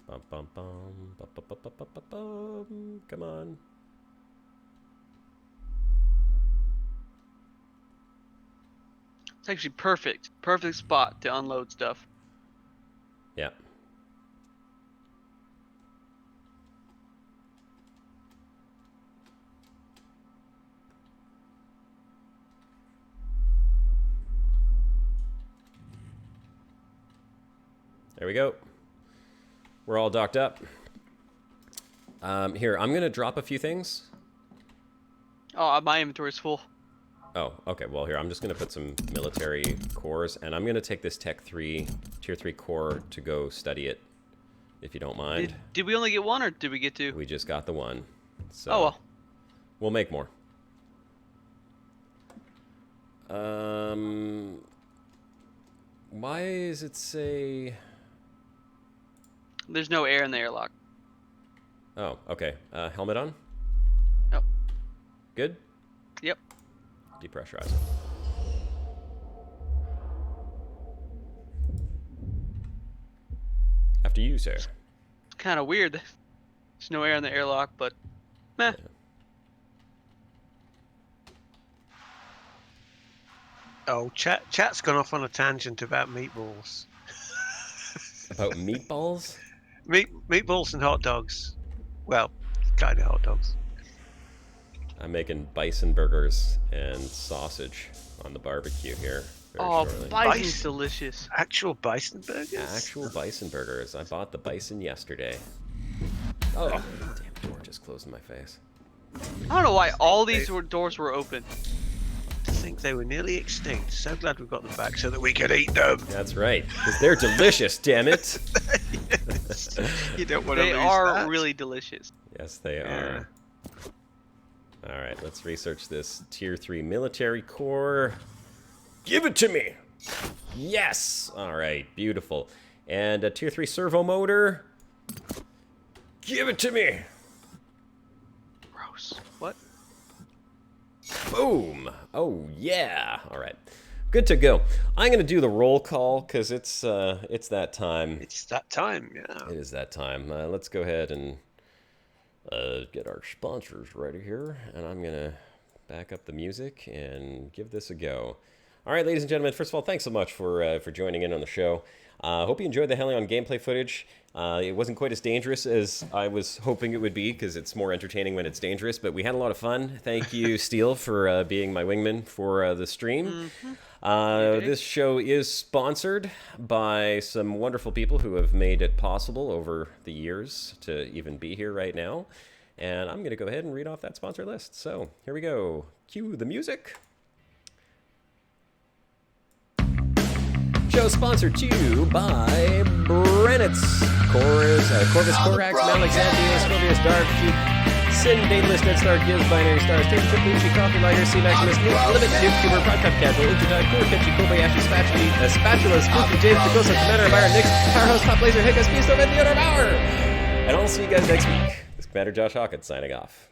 Bum, bum, bum, bum, bum, bum, bum, bum, bum. Come on. It's actually perfect. Perfect spot to unload stuff. Yeah. There we go. We're all docked up. Here, I'm going to drop a few things. Oh, my inventory's full. Oh, okay. Well, here, I'm just going to put some military cores, and I'm going to take this Tech 3, Tier 3 core to go study it, if you don't mind. Did we only get 1, or did we get 2? We just got the 1. So Oh, well. we'll make more. Why does it say... There's no air in the airlock. Oh, okay. Helmet on? Yep. Good? Yep. Depressurize. After you, sir. It's kind of weird. There's no air in the airlock, but meh. Yeah. Oh, chat's gone off on a tangent about meatballs. About meatballs? Meatballs and hot dogs. Well, kind of hot dogs. I'm making bison burgers and sausage on the barbecue here. very Oh, shortly. bison's Bison. delicious. Actual bison burgers. Actual bison burgers. I bought the bison yesterday. Oh, damn door just closed in my face. I don't know why all these doors were open. I think they were nearly extinct. So glad we got them back so that we could eat them. That's right, because they're delicious, damn it. You don't want to They lose are that. really delicious. Yes, they Yeah. are. All right, let's research this Tier 3 military core. Give it to me! Yes! All right, beautiful. And a Tier 3 servo motor. Give it to me! Gross. What? Boom! Oh, yeah! All right. Good to go. I'm going to do the roll call because it's that time. It's that time, yeah. It is that time. Let's go ahead and get our sponsors ready here, and I'm gonna back up the music and give this a go. All right, ladies and gentlemen, first of all, thanks so much for joining in on the show. Hope you enjoyed the Hellion gameplay footage. It wasn't quite as dangerous as I was hoping it would be, because it's more entertaining when it's dangerous, but we had a lot of fun. Thank you, Steele, for being my wingman for the stream. This show is sponsored by some wonderful people who have made it possible over the years to even be here right now. And I'm going to go ahead and read off that sponsor list. So here we go. Cue the music. Show sponsored to you by Brennitz, Corvus Corax, Malexandria, Scorpius Dark, Sin, Daedalus, Dead Star, Gibbs, Binary Stars, Tatum, Triple Uchi, Coffee Lighter, C Maximus, Limit, Nuke, Cuber, Podcast Casual, Ultradog, Kurikenchi, Kobayashi, Spatula, Spooky, James, Tagosa, Commander, Byron, Nix, Powerhouse, Top Laser, Hiccups, Beast of Theodore Bauer! And I'll see you guys next week. This is Commander Josh Hawkins signing off.